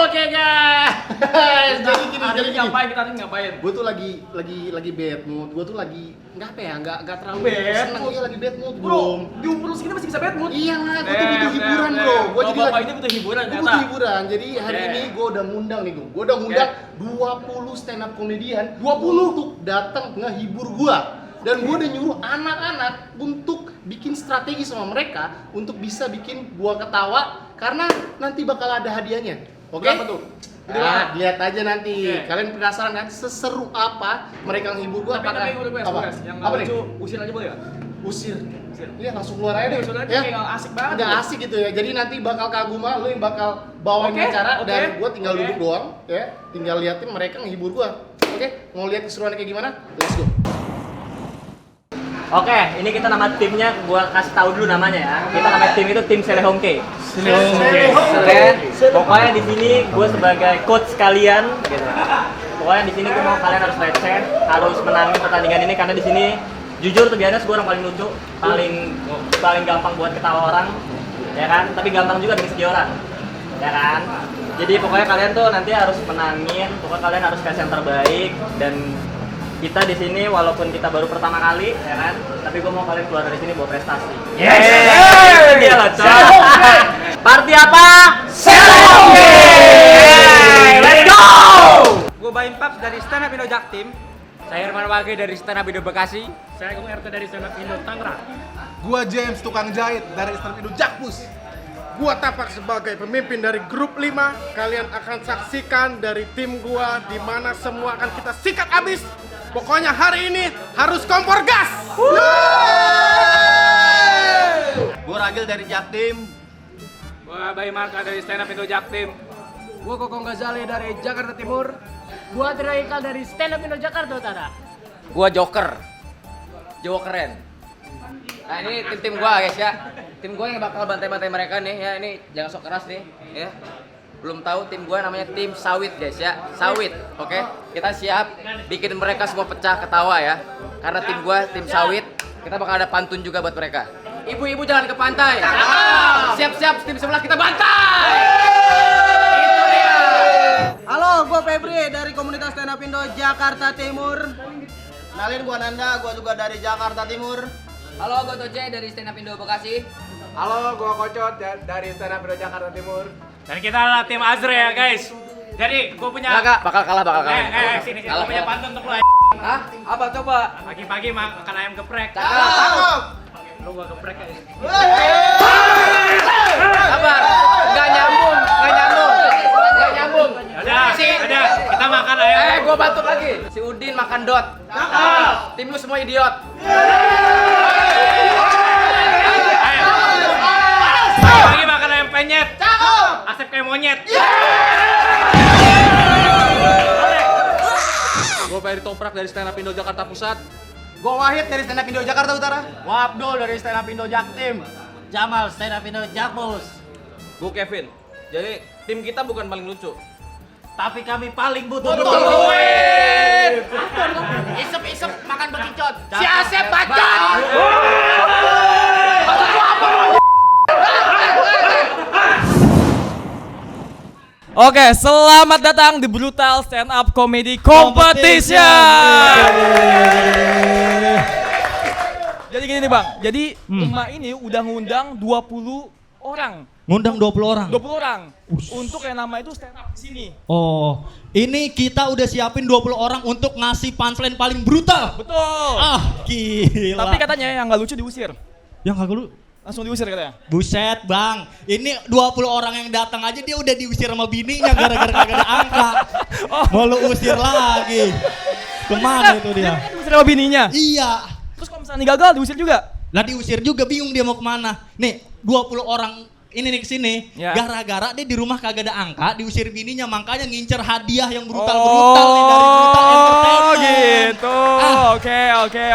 Oke guys. Jadi gini. Ngapain? Gue tuh lagi bad mood. Gue tuh lagi nggak terlalu seneng. Iya lagi bad mood, Bro. Di umur segini masih bisa bad mood? Iya lah, gue tuh butuh hiburan bro. Gue jadi bapak ini butuh hiburan Gue butuh hiburan. Jadi hari ini gue udah ngundang nih gue udah ngundang 20 stand up komedian 20 untuk datang ngehibur gue. Dan gue udah nyuruh anak-anak untuk bikin strategi sama mereka untuk bisa bikin gue ketawa karena nanti bakal ada hadiahnya. Oke? Berapa tuh? Nah, lihat aja nanti. Kalian penasaran kan seseru apa mereka ngehibur gue? Tapi gue yang apa nih? lucu usir aja boleh gak? Usir. Iya langsung keluar aja deh. Usir aja Ya. kayak asik banget. Udah asik gitu ya. Jadi nanti bakal Kaguma lu yang bakal bawain acara dan gua tinggal duduk doang ya. Tinggal liatin mereka ngehibur gua. Oke? Mau lihat keseruannya kayak gimana? Let's go. Oke, ini kita nama timnya, gua kasih tahu dulu namanya ya. Kita nama tim itu tim Selehongke. Pokoknya di sini gua sebagai coach kalian gitu. Pokoknya di sini gua mau kalian harus receh, harus menangin pertandingan ini karena di sini jujur tuh biasanya gua orang paling lucu, paling gampang buat ketawa orang, ya kan? Tapi gampang juga bikin sedih orang, ya kan? Jadi pokoknya kalian tuh nanti harus menangin, pokoknya kalian harus kasih yang terbaik dan kita di sini walaupun kita baru pertama kali, ya kan? Tapi gue mau kalian keluar dari sini bawa prestasi. Itu dia loh, coy. Party apa? Selehongke! Let's go! Gue Baim Paps dari Stand Up Indo Jaktim. Saya Herman Wage dari Stand Up Indo Bekasi. Saya Agung RT dari Stand Up Indo Tangerang. Gua James tukang jahit dari Stand Up Indo Jakpus. Gua Tapak sebagai pemimpin dari grup 5. Kalian akan saksikan dari tim gua di mana semua akan kita sikat abis. Pokoknya hari ini harus kompor gas. Gua Ragil dari Jaktim. Gue Baim Marka dari Stand Up Indo Jaktim. Gue Kokong Ghazali dari Jakarta Timur. Gue Tiraikal dari Stand Up Indo Jakarta Utara. Gue Joker. Jawa keren. Nah ini tim gue guys ya. Tim gue yang bakal bantai-bantai mereka nih ya. Ini jangan sok keras nih ya. Belum tahu tim gue namanya tim Sawit guys ya. Sawit, oke? Kita siap bikin mereka semua pecah ketawa ya. Karena tim gue tim Sawit. Kita bakal ada pantun juga buat mereka. Ibu-ibu jangan ke pantai. Siap-siap tim sebelah kita bantai. Itu dia. Halo, gue Febri dari komunitas Stand Up Indo Jakarta Timur. Kenalin gua Nanda, gua juga dari Jakarta Timur. Halo, gue Toce dari Stand Up Indo Bekasi. Halo, gua Kocot dari Stand Up Indo Jakarta Timur. Dan kita adalah tim Azre ya guys. Jadi gue punya Enggak, bakal kalah. sini. Kalah, Gue punya kalah. pantun untuk lo. Hah? Apa coba? Pagi-pagi makan ayam geprek. Cakep. Lu gua geprek aja. Sabar. Enggak nyambung. Ada. Kita makan ayam. Gua bantu lagi. Si Udin makan dot. Tim lu semua idiot. Pagi makan ayam penyet. Asep kayak monyet. Gua Ferry Toprak dari Stand Up Indo Jakarta Pusat. Gue Wahid dari Stand Up Indo Jakarta Utara. Abdul dari Stand Up Indo Jaktim. Jamal Stand Up Indo Jakpus. Gua Kevin. Jadi tim kita bukan paling lucu. Tapi kami paling butuh Isep makan bekicot. Si Asep bacot. Oke, selamat datang di Brutal Stand Up Comedy Competition. Jadi gini nih Bang, jadi emak ini udah ngundang 20 orang. Ngundang 20 orang? 20 orang untuk yang nama itu stand up di sini. Oh, ini kita udah siapin 20 orang untuk ngasih punchline paling brutal. Betul. Gila. Tapi katanya yang nggak lucu diusir. Yang kagak lu? Langsung diusir katanya. Buset Bang, ini 20 orang yang datang aja dia udah diusir sama bininya gara-gara kagak ada angka. Mau lu usir lagi. Kemana itu dia? Diusir sama bininya. Iya. Terus kalau misalnya gagal diusir juga? Lah diusir juga, bingung dia mau kemana. Nih 20 orang ini nih kesini, Ya. gara-gara dia di rumah kagak ada angka, diusir bininya, makanya ngincer hadiah yang brutal-brutal nih dari Brutal Entertainment. Oh gitu.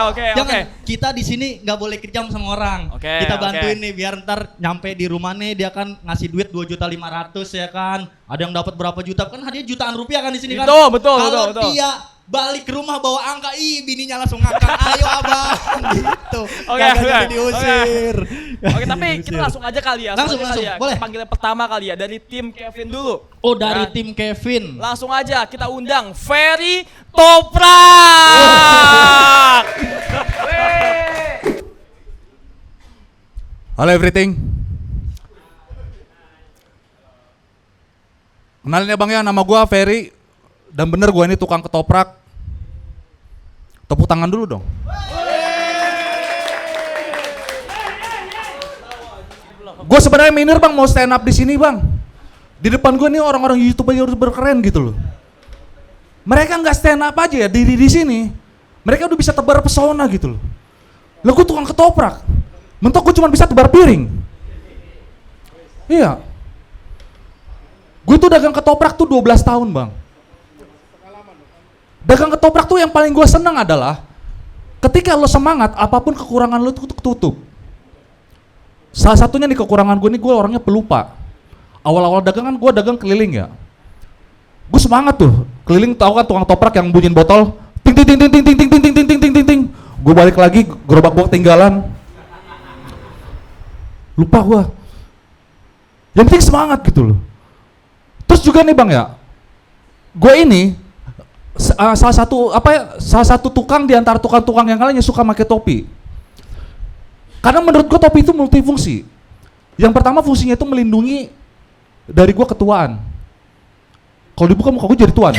Oke. Jangan, kita di sini nggak boleh kejam sama orang. Oke, Kita bantuin oke. nih biar ntar nyampe di rumah nih dia kan ngasih duit 2.500.000 ya kan. Ada yang dapat berapa juta kan hadiah jutaan rupiah kan di sini kan. Betul. Kalau dia balik ke rumah bawa angka, bininya langsung ngangkat, ayo abang, gitu. Oke, Kagak oke, jadi diusir. Oke, tapi kita langsung aja kali ya. Langsung, kali ya. boleh. Kita panggil yang pertama kali ya dari tim Kevin dulu. Oh, dari Dan tim Kevin. langsung aja kita undang Ferry Toprak. Halo everything. Kenalin ya bang ya, nama gua Ferry. Dan bener gua ini tukang ketoprak. Tepuk tangan dulu dong. Gue sebenarnya minir bang, mau stand up di sini bang. Di depan gue nih orang-orang YouTuber keren gitu loh. Mereka nggak stand up aja ya diri di sini. Mereka udah bisa tebar pesona gitu loh. Lah gue tukang ketoprak. Mentok gue cuma bisa tebar piring. Iya. Gue tuh dagang ketoprak tuh 12 tahun bang. Dagang ketoprak tuh yang paling gue seneng adalah ketika lo semangat, apapun kekurangan lo tuh tutup. Salah satunya nih kekurangan gue nih, gue orangnya pelupa. Awal-awal dagangan gue dagang keliling ya. Gue semangat tuh, keliling tahu kan tukang toprak yang bunyiin botol, ting ting ting ting ting ting ting ting ting ting ting ting ting. Gue balik lagi, gerobak gue ketinggalan. Lupa gue. Yang penting semangat gitu loh. Terus juga nih bang ya, gue ini salah satu tukang di antara tukang-tukang yang lainnya suka pakai topi. Karena menurut gue topi itu multifungsi. Yang pertama fungsinya itu melindungi dari gue ketuaan. Kalau dibuka muka gue jadi tuan.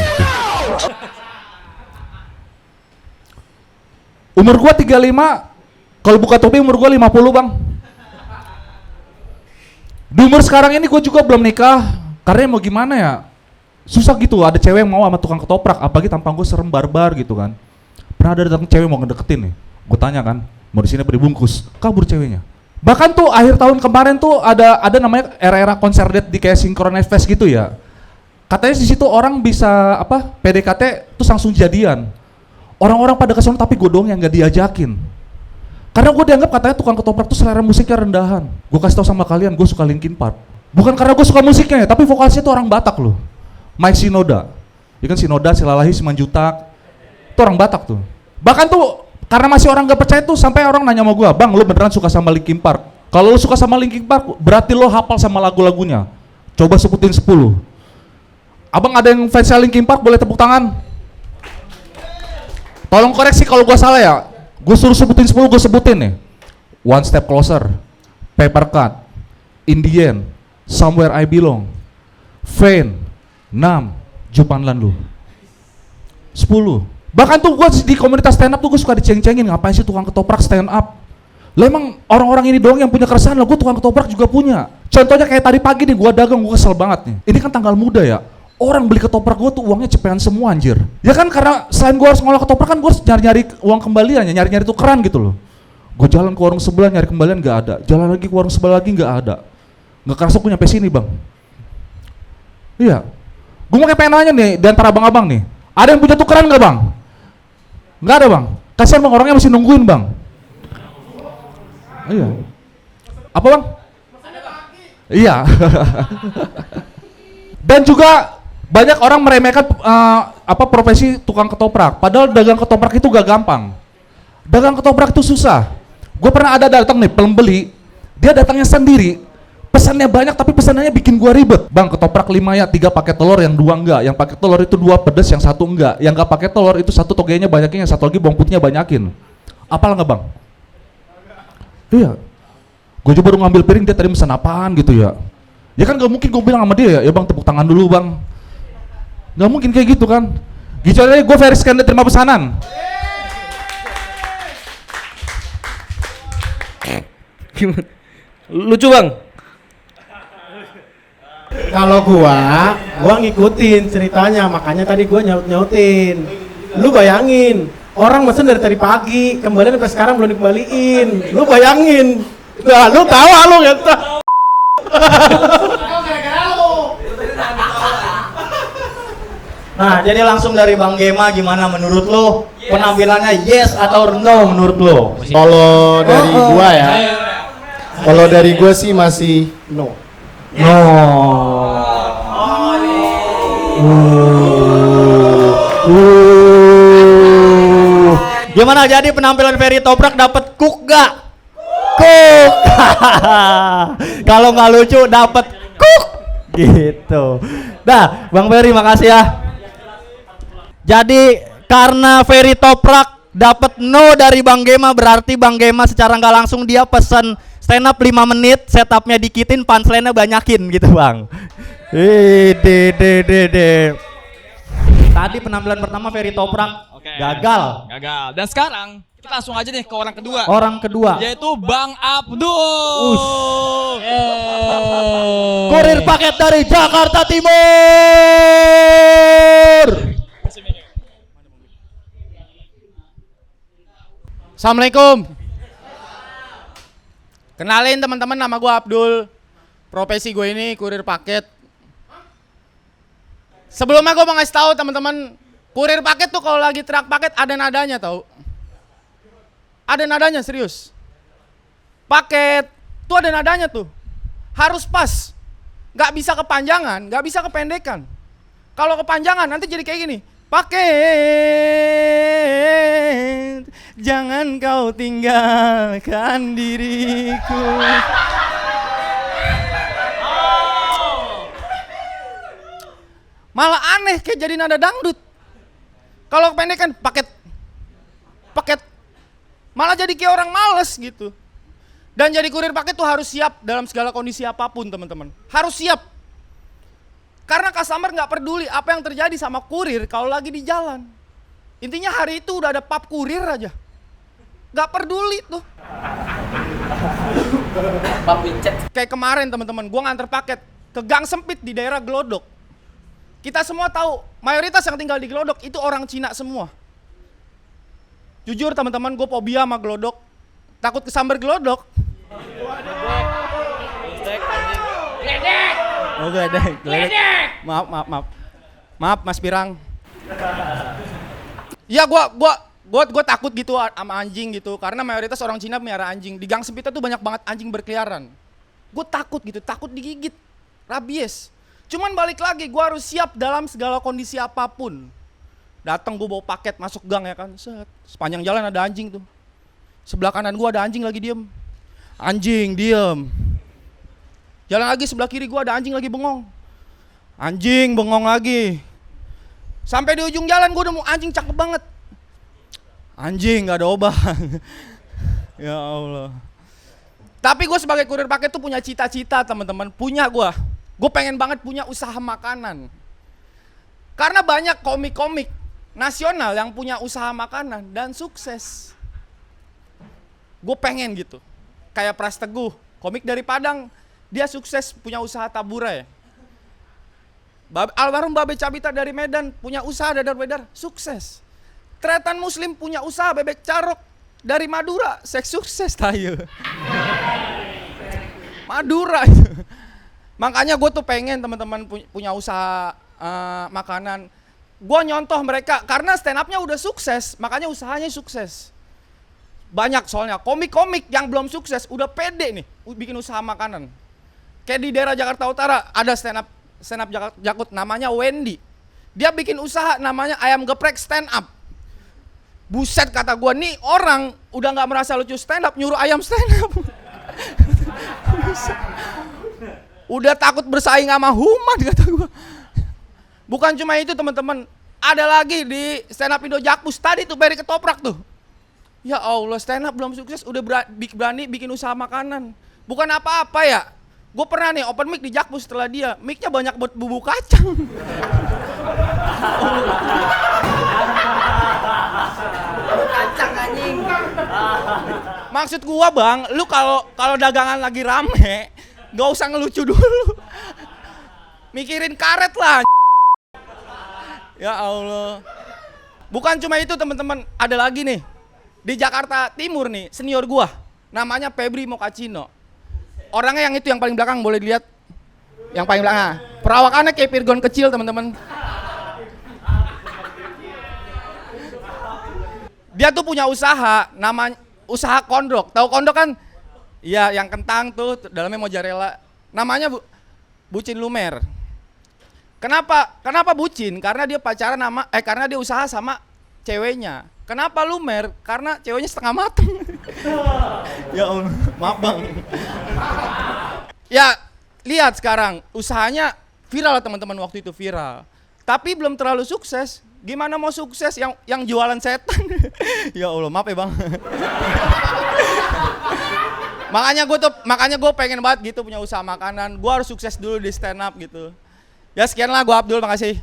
Umur gue 35, kalau buka topi umur gue 50 bang. Di umur sekarang ini gue juga belum nikah, karena mau gimana ya, susah gitu, ada cewek yang mau sama tukang ketoprak, apalagi tampang gue serem barbar gitu kan. Pernah ada datang cewek mau ngedeketin nih, gue tanya kan, mau di sini apa dibungkus, kabur ceweknya. Bahkan tuh akhir tahun kemarin tuh ada namanya era-era konser date di kayak Synchronized Fest gitu ya. Katanya di situ orang bisa PDKT terus langsung jadian. Orang-orang pada kesana tapi gue doang yang gak diajakin. Karena gue dianggap katanya tukang ketoprak tuh selera musiknya rendahan. Gue kasih tau sama kalian, gue suka Linkin Park. Bukan karena gue suka musiknya ya, tapi vokalisnya tuh orang Batak loh. Mike Shinoda. Ya kan Shinoda, Silalahi, Simanjutak. Itu orang Batak tuh. Bahkan tuh karena masih orang gak percaya tuh sampai orang nanya sama gue, "Bang, lu beneran suka sama Linkin Park? Kalau lu suka sama Linkin Park, berarti lu hafal sama lagu-lagunya. Coba sebutin 10." Abang ada yang fans Linkin Park, boleh tepuk tangan? Tolong koreksi kalau gue salah ya. Gue suruh sebutin 10, gue sebutin nih. One Step Closer, Paper Cut, In the End, Somewhere I Belong, Faint, Numb, Jupanlan Lu. 10. Bahkan tuh gue di komunitas stand up tuh gue suka diceng-cengin, ngapain sih tukang ketoprak stand up? Lah emang orang-orang ini doang yang punya keresahan, lah gue tukang ketoprak juga punya. Contohnya kayak tadi pagi nih, gue dagang, gue kesel banget nih. Ini kan tanggal muda ya, orang beli ketoprak gue tuh uangnya cepetan semua anjir. Ya kan karena selain gue harus ngolah ketoprak kan gue harus nyari-nyari uang kembalian ya, nyari-nyari tukeran gitu loh. Gue jalan ke warung sebelah nyari kembalian gak ada, jalan lagi ke warung sebelah lagi gak ada. Gak kerasa gue nyampe sini bang. Iya. Gue mau pengen nanya nih, di antara abang-abang nih, ada yang punya tukeran gak bang? Gak ada bang? Kasian bang, orangnya masih nungguin bang. Iya. Apa bang? Iya. Dan juga banyak orang meremehkan profesi tukang ketoprak. Padahal dagang ketoprak itu gak gampang. Dagang ketoprak itu susah. Gue pernah ada datang nih pembeli, dia datangnya sendiri, pesannya banyak tapi pesanannya bikin gua ribet. Bang, ketoprak 5 ya, 3 pakai telur, yang 2 enggak. Yang pakai telur itu 2 pedes, yang 1 enggak. Yang enggak pakai telur itu 1 togenya banyakin, yang 1 lagi bawang putihnya banyakin. Apal enggak bang? Iya. Gue juga baru ngambil piring, dia tadi pesan apaan gitu ya. Ya kan gak mungkin gue bilang sama dia ya bang tepuk tangan dulu bang. Gak mungkin kayak gitu kan. Gitu aja gue verifikasi terima pesanan. Gimana? Lucu bang? Kalau gua ngikutin ceritanya, makanya tadi gua nyautin. Lu bayangin, orang mesen dari tadi pagi, kembalian sampai sekarang belum dikembaliin. Lu bayangin. Nah, lu tawa lu gitu. Nah, jadi langsung dari Bang Gema, gimana menurut lo? Penampilannya yes atau no menurut lo? Kalau dari gua ya, kalau dari gua sih masih no. No. Gimana jadi penampilan Ferry Toprak dapat cook gak? Cook. Kalau nggak lucu dapat cook. Gitu. Dah, Bang Ferry makasih ya. Jadi karena Ferry Toprak dapat no dari Bang Gema, berarti Bang Gema secara nggak langsung dia pesan stand up 5 menit, setupnya dikitin, punchline-nya banyakin gitu Bang. De. Tadi penampilan pertama Ferry Toprak gagal. Gagal. Dan sekarang kita langsung aja nih ke orang kedua. Orang kedua Yaitu Bang Abdul. kurir paket dari Jakarta Timur. Assalamualaikum. Kenalin teman-teman, nama gue Abdul. Profesi gue ini kurir paket. Sebelumnya gue mau ngasih tahu teman-teman, kurir paket tuh kalau lagi truk paket ada nadanya tau. Ada nadanya serius. Paket tuh ada nadanya tuh. Harus pas. Gak bisa kepanjangan, gak bisa kependekan. Kalau kepanjangan nanti jadi kayak gini. Paket, jangan kau tinggalkan diriku. Malah aneh kayak jadi nada dangdut. Kalau kependekan paket. Malah jadi kayak orang males gitu. Dan jadi kurir paket tuh harus siap dalam segala kondisi apapun teman-teman. Harus siap. Karena customer nggak peduli apa yang terjadi sama kurir kalau lagi di jalan. Intinya hari itu udah ada pap kurir aja. Nggak peduli tuh. Pap Wicet. Kayak kemarin teman-teman, gua nganter paket ke gang sempit di daerah Glodok. Kita semua tahu, mayoritas yang tinggal di Glodok itu orang Cina semua. Jujur teman-teman, gue fobia sama Glodok. Takut kesambar Glodok. Oh geledek. Maaf Mas Pirang. Iya gua takut gitu sama anjing gitu, karena mayoritas orang Cina melihara anjing. Di gang sempitnya tuh banyak banget anjing berkeliaran. Gue takut gitu, takut digigit, rabies. Cuman balik lagi, gue harus siap dalam segala kondisi apapun. Datang gue bawa paket masuk gang ya kan, set. Sepanjang jalan ada anjing tuh. Sebelah kanan gue ada anjing lagi diem. Anjing diem. Jalan lagi sebelah kiri gue ada anjing lagi bengong. Anjing bengong lagi. Sampai di ujung jalan gue udah mau anjing cakep banget. Anjing gak ada obat. Ya Allah. Tapi gue sebagai kurir paket tuh punya cita-cita teman-teman. Punya gue pengen banget punya usaha makanan. Karena banyak komik-komik nasional yang punya usaha makanan dan sukses. Gue pengen gitu. Kayak Pras Teguh, komik dari Padang. Dia sukses punya usaha tabure. Almarhum Babe Cabita dari Medan punya usaha dadar-bedar, sukses. Tretan Muslim punya usaha bebek carok dari Madura, sukses tayo. Madura itu. Makanya gue tuh pengen teman-teman punya usaha makanan. Gue nyontoh mereka karena stand up-nya udah sukses, makanya usahanya sukses. Banyak soalnya komik-komik yang belum sukses udah pede nih bikin usaha makanan. Kayak di daerah Jakarta Utara ada stand up Jakut namanya Wendy. Dia bikin usaha namanya ayam geprek stand up. Buset kata gue, nih orang udah nggak merasa lucu stand up nyuruh ayam stand up. Udah takut bersaing sama Human kata gue. Bukan cuma itu teman-teman, ada lagi di stand up Indo Jakpus tadi tuh Ferry Ketoprak tuh. Ya Allah, stand up belum sukses udah berani bikin usaha makanan. Bukan apa-apa ya. Gue pernah nih open mic di Jakpus setelah dia, mic-nya banyak buat bubuk kacang. Kacang anjing. Maksud gua bang, lu kalau dagangan lagi rame, gak usah ngelucu dulu. Mikirin karet lah. Ya Allah. Bukan cuma itu teman-teman, ada lagi nih. Di Jakarta Timur nih, senior gua. Namanya Febri Mokacino. Orangnya yang itu yang paling belakang, boleh dilihat. Yang paling belakang. Perawakannya kayak Virgon kecil teman-teman. Dia tuh punya usaha, namanya usaha kondok. Tahu kondok kan? Iya, yang kentang tuh, dalamnya mozzarella. Namanya Bucin Lumer. Kenapa bucin? Karena dia pacaran karena dia usaha sama ceweknya. Kenapa lumer? Karena ceweknya setengah mateng. Ya Allah, maaf bang. Ya, lihat sekarang usahanya viral teman-teman, waktu itu viral. Tapi belum terlalu sukses. Gimana mau sukses yang jualan setan? Ya Allah, maaf ya bang. makanya gue pengen banget gitu punya usaha makanan. Gue harus sukses dulu di stand up gitu. Ya sekian lah, gue Abdul, makasih.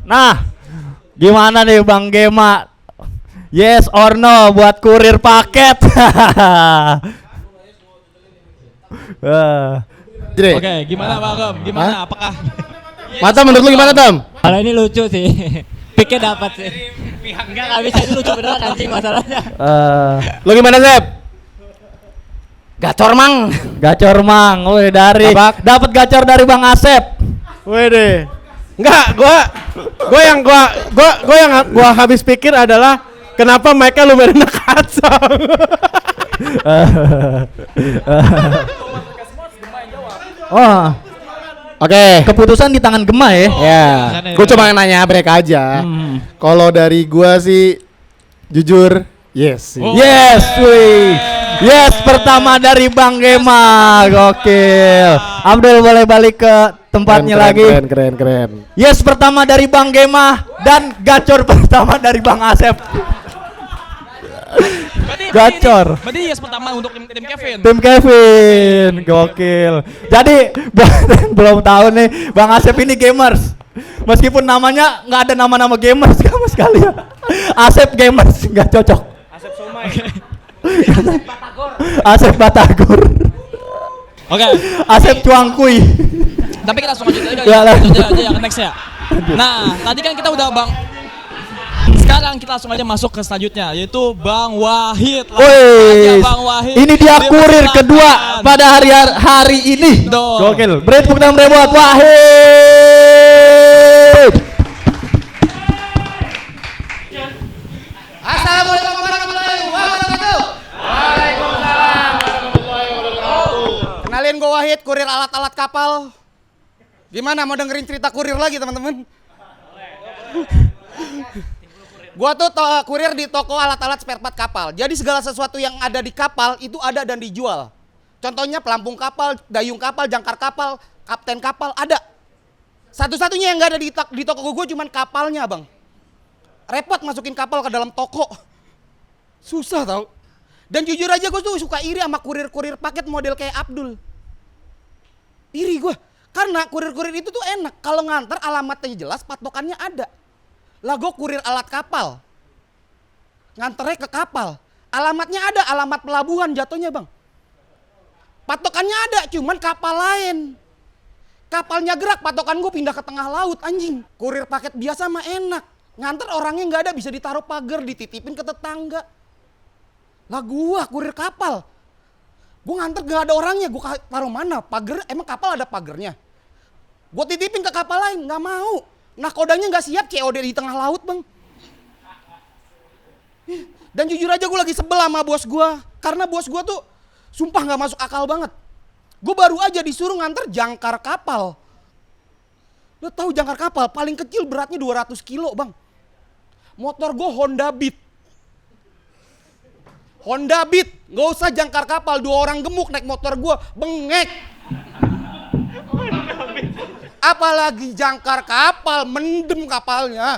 Nah, gimana nih Bang Gema? Yes or no buat kurir paket? Oke, gimana Bang Gem? Gimana? Apakah Mata menurut lu gimana, Tam? Kalau ini lucu sih. Piknya dapat sih. Enggak bisa, ini lucu beneran anjing masalahnya. Lu gimana, Zep? Gacor mang. Gacor mang, woi dari dapat gacor dari Bang Asep. Wede. Enggak, gua yang habis pikir adalah kenapa mereka lu berenang kacang. Oh. Oke. Keputusan di tangan Gema ya. Ya. Gua cuma nanya mereka aja. Kalau dari gua sih jujur yes. Yes, wih. Yes, pertama dari Bang Gema. Gokil. Abdul boleh balik ke tempatnya lagi. Keren. Yes, pertama dari Bang Gema dan gacor pertama dari Bang Asep. Gacor. Berarti yes pertama untuk tim Kevin. Tim Kevin, gokil. Jadi buat yang belum tahu nih, Bang Asep ini gamers. Meskipun namanya nggak ada nama-nama gamers sama sekali ya. Asep gamers nggak cocok. Asep Somai. Asep Batagor. Oke. Asep Cuangkuy. Tapi kita langsung lanjut aja Ya, aja yang next ya. Nah, tadi kan kita udah Bang. Sekarang kita langsung aja masuk ke selanjutnya, yaitu Bang Wahid. Wih, Bang Wahid. ini dia kurir kedua pada hari ini. Gokil. Beri tepuk tangan buat Wahid. Assalamualaikum warahmatullahi wabarakatuh. Waalaikumsalam warahmatullahi wabarakatuh. Kenalin, gue Wahid, kurir alat-alat kapal. Gimana, mau dengerin cerita kurir lagi teman-teman? Gua tuh kurir di toko alat-alat spare part kapal. Jadi segala sesuatu yang ada di kapal itu ada dan dijual. Contohnya pelampung kapal, dayung kapal, jangkar kapal, kapten kapal, ada. Satu-satunya yang nggak ada di toko gue cuman kapalnya, bang. Repot masukin kapal ke dalam toko. Susah tau. Dan jujur aja gue tuh suka iri sama kurir-kurir paket model kayak Abdul. Iri gue. Karena kurir-kurir itu tuh enak. Kalau nganter alamatnya jelas, patokannya ada. Lah gue kurir alat kapal. Nganternya ke kapal. Alamatnya ada, alamat pelabuhan jatuhnya bang. Patokannya ada, cuman kapal lain. Kapalnya gerak, patokan gue pindah ke tengah laut anjing. Kurir paket biasa mah enak. Nganter orangnya nggak ada, bisa ditaruh pagar, dititipin ke tetangga. Lah gue kurir kapal. Gue nganter gak ada orangnya, gue taruh mana? Pagar, emang kapal ada pagarnya? Gue titipin ke kapal lain, nggak mau. Nah kodanya nggak siap, COD di tengah laut bang. Dan jujur aja gue lagi sebel sama bos gue. Karena bos gue tuh sumpah nggak masuk akal banget. Gue baru aja disuruh nganter jangkar kapal. Lo tahu jangkar kapal paling kecil beratnya 200 kilo bang. Motor gue Honda Beat. Honda Beat, nggak usah jangkar kapal, 2 orang gemuk naik motor gue, bengek. Apalagi jangkar kapal, mendem kapalnya.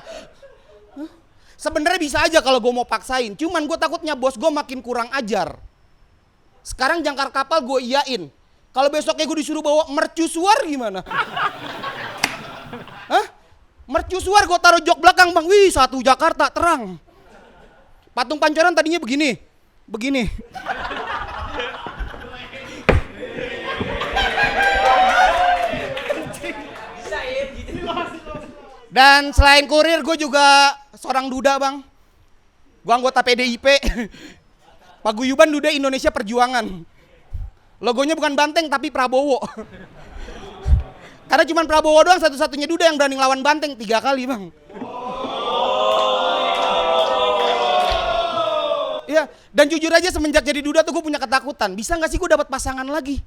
Sebenarnya bisa aja kalau gue mau paksain, cuman gue takutnya bos gue makin kurang ajar. Sekarang jangkar kapal gue iyain. Kalau besoknya gue disuruh bawa mercusuar gimana? Hah? Mercusuar gue taruh jok belakang bang, wih satu Jakarta terang. Patung Pancoran tadinya begini. Dan selain kurir gue juga seorang duda bang. Gue anggota PDIP. Paguyuban Duda Indonesia Perjuangan. Logonya bukan banteng tapi Prabowo. Karena cuma Prabowo doang satu-satunya duda yang berani ngelawan banteng 3 kali bang. Iya, dan jujur aja semenjak jadi duda tuh gue punya ketakutan. Bisa gak sih gue dapat pasangan lagi?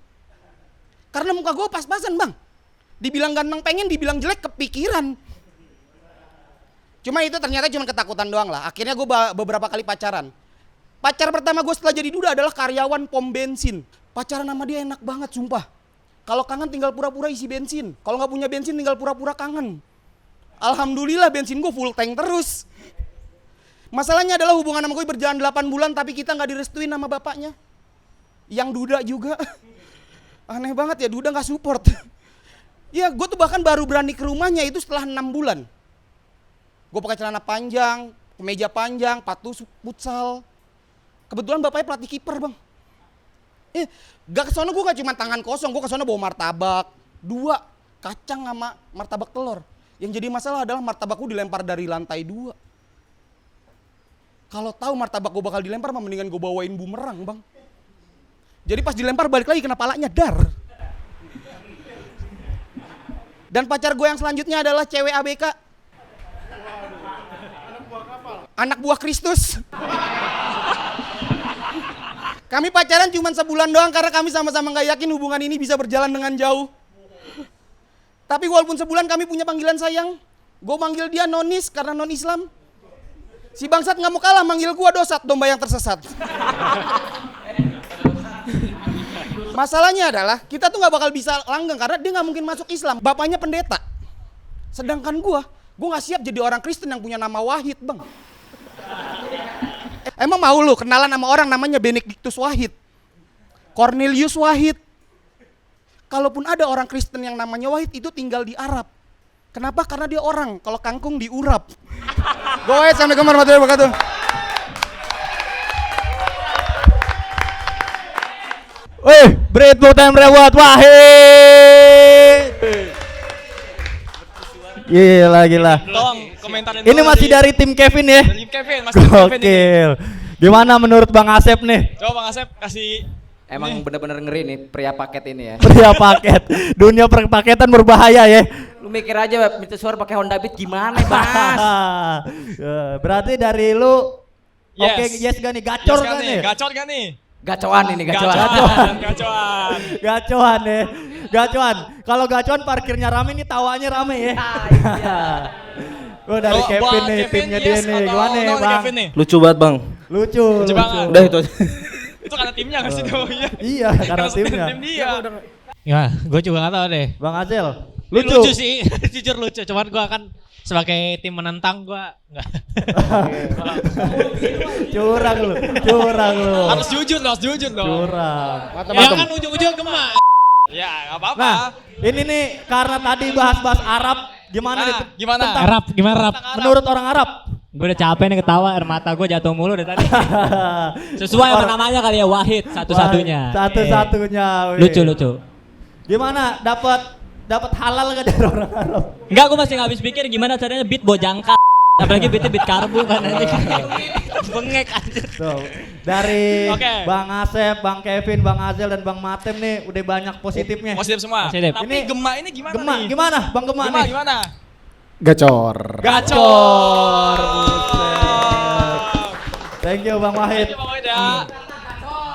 Karena muka gue pas-pasan bang. Dibilang ganteng pengen, dibilang jelek kepikiran. Cuma itu ternyata cuma ketakutan doang lah. Akhirnya gue beberapa kali pacaran. Pacar pertama gue setelah jadi duda adalah karyawan pom bensin. Pacaran sama dia enak banget sumpah. Kalau kangen tinggal pura-pura isi bensin. Kalau nggak punya bensin tinggal pura-pura kangen. Alhamdulillah bensin gue full tank terus. Masalahnya adalah hubungan sama gue berjalan 8 bulan tapi kita nggak direstuin sama bapaknya. Yang duda juga. Aneh banget ya, duda nggak support. Ya gue tuh bahkan baru berani ke rumahnya itu setelah 6 bulan. Gue pakai celana panjang, kemeja panjang, sepatu futsal. Kebetulan bapaknya pelatih kiper bang. Gak kesono gue gak cuma tangan kosong, gue kesono bawa martabak 2, kacang sama martabak telur. Yang jadi masalah adalah martabakku dilempar dari lantai 2. Kalau tahu martabak gue bakal dilempar, mendingan gue bawain bumerang bang. Jadi pas dilempar balik lagi kena palanya dar. Dan pacar gue yang selanjutnya adalah cewek ABK. Anak buah Kristus. Kami pacaran cuma sebulan doang karena kami sama-sama gak yakin hubungan ini bisa berjalan dengan jauh. Tapi walaupun sebulan kami punya panggilan sayang. Gue manggil dia nonis karena non Islam. Si bangsat gak mau kalah manggil gue dosat, domba yang tersesat. Masalahnya adalah kita tuh gak bakal bisa langgeng karena dia gak mungkin masuk Islam. Bapaknya pendeta. Sedangkan gue gak siap jadi orang Kristen yang punya nama Wahid bang. Emang mau lu kenalan sama orang namanya Benedictus Wahid, Cornelius Wahid? Kalaupun ada orang Kristen yang namanya Wahid itu tinggal di Arab. Kenapa? Karena dia orang, kalau kangkung diurap. Go ahead, assalamualaikum warahmatullahi wabarakatuh. Wih, beri tepuk tangan buat Wahid. Gila. Tolong komentarin Ini masih dari tim Kevin ya? Dari Kevin, masih dari Kevin ini. Gokil. Gimana menurut Bang Asep nih? Coba Bang Asep kasih. Emang bener-bener ngeri nih pria paket ini ya. Pria paket. Dunia perpaketan berbahaya ya. Lu mikir aja minta suara pakai Honda Beat gimana, Bas? Berarti dari lu Yes. oke, yes gak nih? Gacor Yes gak nih? Gacor gak nih? Gacoan ini, gacoan. Gacoan. Gacoan ya. Gacoan. Kalau gacoan parkirnya rame nih, tawanya rame ya. Iya. Oh dari Kevin nih, timnya dia nih. Gimana ya Bang? Kevin nih? Lucu banget bang. Lucu. banget. Udah itu aja. Itu karena timnya nggak sih tuh? Iya, karena timnya. Tim dia. Ya, gue juga gak tahu deh. Bang Azel, Ini lucu. lucu sih, jujur lucu. Cuman gue akan sebagai tim menentang gue enggak. Curang lu. Harus jujur dong. Curang. Ya kan ujung-ujung gemak. Ya, nggak apa-apa. Nah, ini nih karena tadi bahas-bahas Arab, gimana nih? Gimana? Tentang- Arab, gimana Arab? Menurut orang Arab. Gue udah capek nih ketawa, air mata gue jatuh mulu dari tadi. Sesuai sama namanya kali ya, Wahid satu-satunya. Satu-satunya. wih. Lucu. Gimana? Dapat halal gak dari orang Arab? Enggak, gue masih gak habis pikir gimana caranya beat bojangka. Apalagi beatnya beat karbu kan aja. Bengek anjir. Tuh, dari Oke. Bang Asep, Bang Kevin, Bang Azel dan Bang Matem nih udah banyak positifnya. Positif semua. Positif. Tapi Ini- Gema ini gimana Gema, nih? gimana? Bang Gema nih. Gimana? Gacor. Gacor. Buset. Thank you Bang Wahid. Ayo, Bang Wahid ya.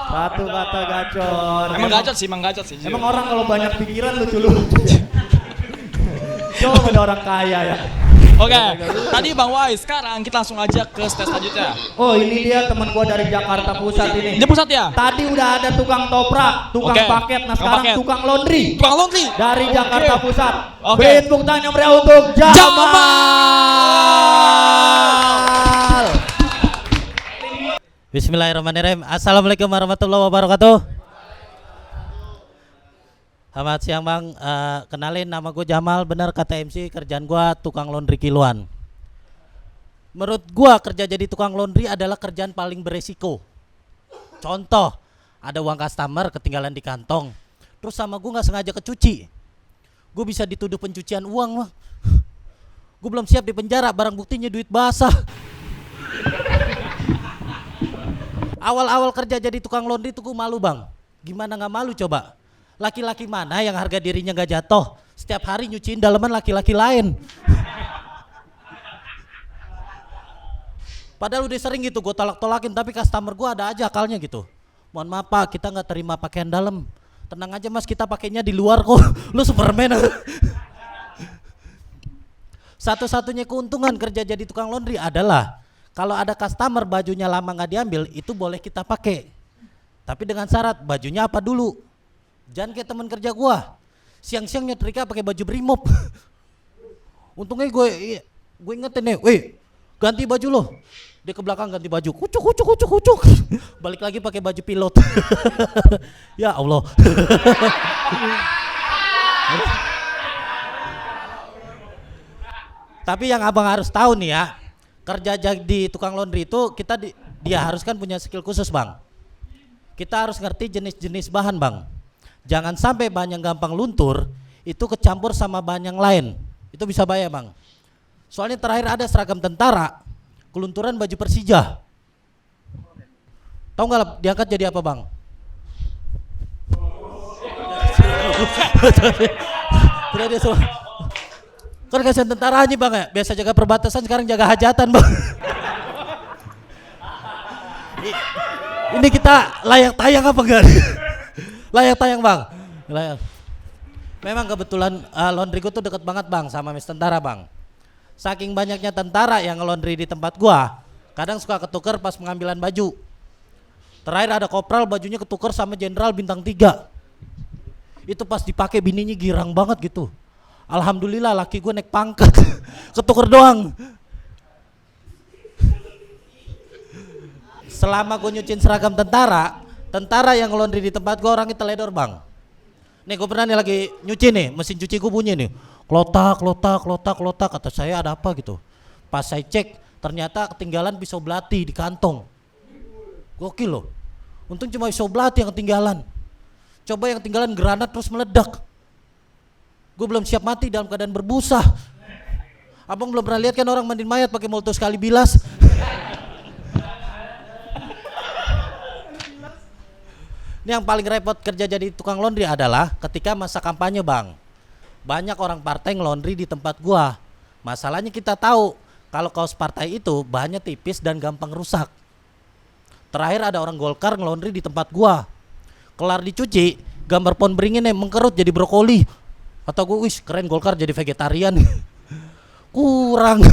Satu kata gacor. Emang gacot sih. Emang orang kalau banyak pikiran lucu-lucu. Coba ada orang kaya ya. Oke, tadi Bang Wahid, sekarang kita langsung aja ke stage selanjutnya. Oh ini dia teman gua dari Jakarta Pusat ini. Di pusat ya? Tadi udah ada tukang toprak, tukang Oke. paket, nah Tukang sekarang paket. tukang laundry. Tukang laundry. Dari Jakarta Oke. Pusat. Oke. Beri tepuk tangan yang meriah untuk Jamal. Bismillahirrahmanirrahim. Assalamualaikum warahmatullahi wabarakatuh. Selamat siang Bang. Kenalin nama gue Jamal. Bener kata MC, kerjaan gue tukang laundry kiloan. Menurut gue kerja jadi tukang laundry adalah kerjaan paling beresiko. Contoh, ada uang customer ketinggalan di kantong, terus sama gue nggak sengaja kecuci, gue bisa dituduh pencucian uang Bang. Gue belum siap di penjara, barang buktinya duit basah. Awal-awal kerja jadi tukang laundry tuh gue malu Bang. Gimana nggak malu coba? Laki-laki mana yang harga dirinya nggak jatuh setiap hari nyuciin daleman laki-laki lain? Padahal udah sering gitu gue tolak-tolakin, tapi customer gue ada aja akalnya gitu. Mohon maaf Pak, kita nggak terima pakaian dalam. Tenang aja Mas, kita pakainya di luar kok. Lu Superman. Satu-satunya keuntungan kerja jadi tukang laundry adalah kalau ada customer bajunya lama nggak diambil, itu boleh kita pakai. Tapi dengan syarat bajunya apa dulu. Jangan kayak teman kerja gua, siang-siang nyetrika pakai baju Brimob. Untungnya gue ingetin nih, weh ganti baju lo. Dia ke belakang ganti baju, kucuk. Balik lagi pakai baju pilot. Ya Allah. Tapi yang abang harus tahu nih ya, kerja jadi tukang laundry itu dia harus kan punya skill khusus bang. Kita harus ngerti jenis-jenis bahan bang. Jangan sampai bahan yang gampang luntur itu kecampur sama bahan yang lain. Itu bisa bahaya bang. Soalnya terakhir ada seragam tentara, kelunturan baju Persija. Tahu nggak diangkat jadi apa bang? Tidak dia semua. Kan kasihan tentara aja bang ya. Biasa jaga perbatasan sekarang jaga hajatan bang. Ini kita layak tayang apa enggak? Layak tayang bang. Layak. Memang kebetulan laundry gua tuh deket banget bang sama mes tentara bang. Saking banyaknya tentara yang laundry di tempat gua, kadang suka ketuker pas pengambilan baju. Terakhir ada kopral bajunya ketuker sama jenderal bintang 3. Itu pas dipakai bininya girang banget gitu. Alhamdulillah laki gue naik pangkat. Ketuker doang. Selama gue nyuciin seragam tentara yang laundry di tempat gue orangnya teledor bang. Nih gue pernah nih lagi nyuci nih, mesin cuci gue bunyi nih. Klotak, kata saya ada apa gitu. Pas saya cek, ternyata ketinggalan pisau belati di kantong. Gokil loh. Untung cuma pisau belati yang ketinggalan. Coba yang ketinggalan granat terus meledak. Gue belum siap mati dalam keadaan berbusa. Abang belum pernah lihat kan orang mandiin mayat pakai molto sekali bilas. Ini yang paling repot kerja jadi tukang laundry adalah ketika masa kampanye bang. Banyak orang partai nge-laundry di tempat gua. Masalahnya kita tahu kalau kaos partai itu bahannya tipis dan gampang rusak. Terakhir ada orang Golkar nge-laundry di tempat gua. Kelar dicuci, gambar pohon beringinnya mengkerut jadi brokoli. Atau gue, wih keren Golkar jadi vegetarian. Kurang.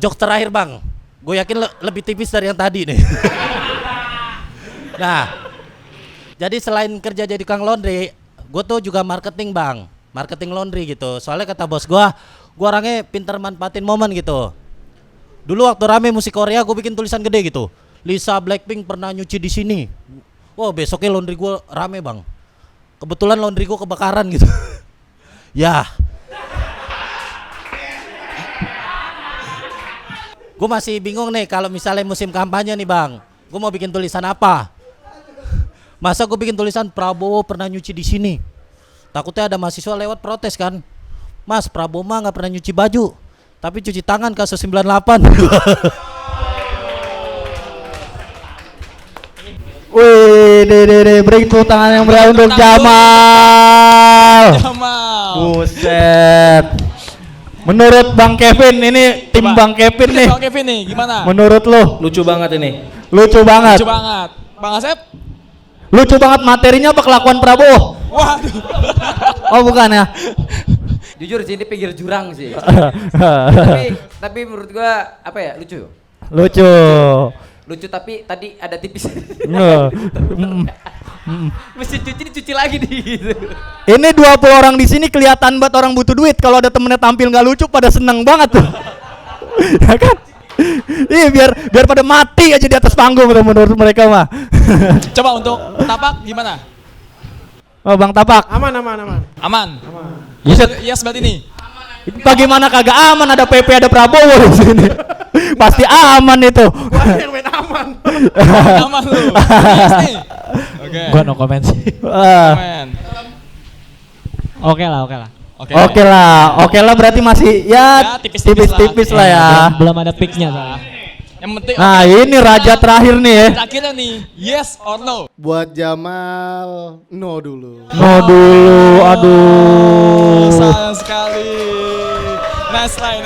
Jok terakhir bang, gue yakin lebih tipis dari yang tadi nih. Nah, jadi selain kerja jadi tukang laundry, gue tuh juga marketing bang, marketing laundry gitu. Soalnya kata bos gue orangnya pinter manfaatin momen gitu. Dulu waktu rame musik Korea, gue bikin tulisan gede gitu. Lisa Blackpink pernah nyuci di sini. Wow, besoknya laundry gue rame bang. Kebetulan laundry gue kebakaran gitu. Ya. Gue masih bingung nih kalau misalnya musim kampanye nih bang. Gue mau bikin tulisan apa? Masa gue bikin tulisan Prabowo pernah nyuci di sini? Takutnya ada mahasiswa lewat protes kan. Mas, Prabowo mah nggak pernah nyuci baju, tapi cuci tangan kasus 98. Wih, deh, beri tepuk tangan yang meriah untuk Jamal. Buset. Menurut Bang Kevin, ini tim Bang Kevin nih. Bang Kevin nih, gimana? Menurut lo? Lucu banget ini. Lucu banget. Bang Asep? Lucu banget materinya apa kelakuan Prabowo? Waduh. Oh bukan ya? Jujur sih ini pinggir jurang sih. tapi menurut gua apa ya, lucu. Lucu tapi tadi ada tipis. Mesti cuci lagi nih gitu. Ini 20 orang di sini kelihatan banget orang butuh duit. Kalau ada temennya tampil nggak lucu pada seneng banget tuh. Ya kan? Iya biar pada mati aja di atas panggung tuh menurut mereka mah. Coba untuk Tapak gimana? Oh Bang Tapak. Aman. Yes berarti nih. Bagaimana kagak aman, ada PP ada Prabowo di sini. Pasti aman itu. Gua yang main aman. Aman lu. Yes nih. Oke. Gua no comment sih. Oke lah berarti masih ya tipis-tipis lah ya. Belum ada pick-nya soalnya. Yang penting. Nah, ini raja terakhir nih ya. Terakhirnya nih, yes or no? Buat Jamal, no dulu. Aduh. Sayang sekali. Nice try.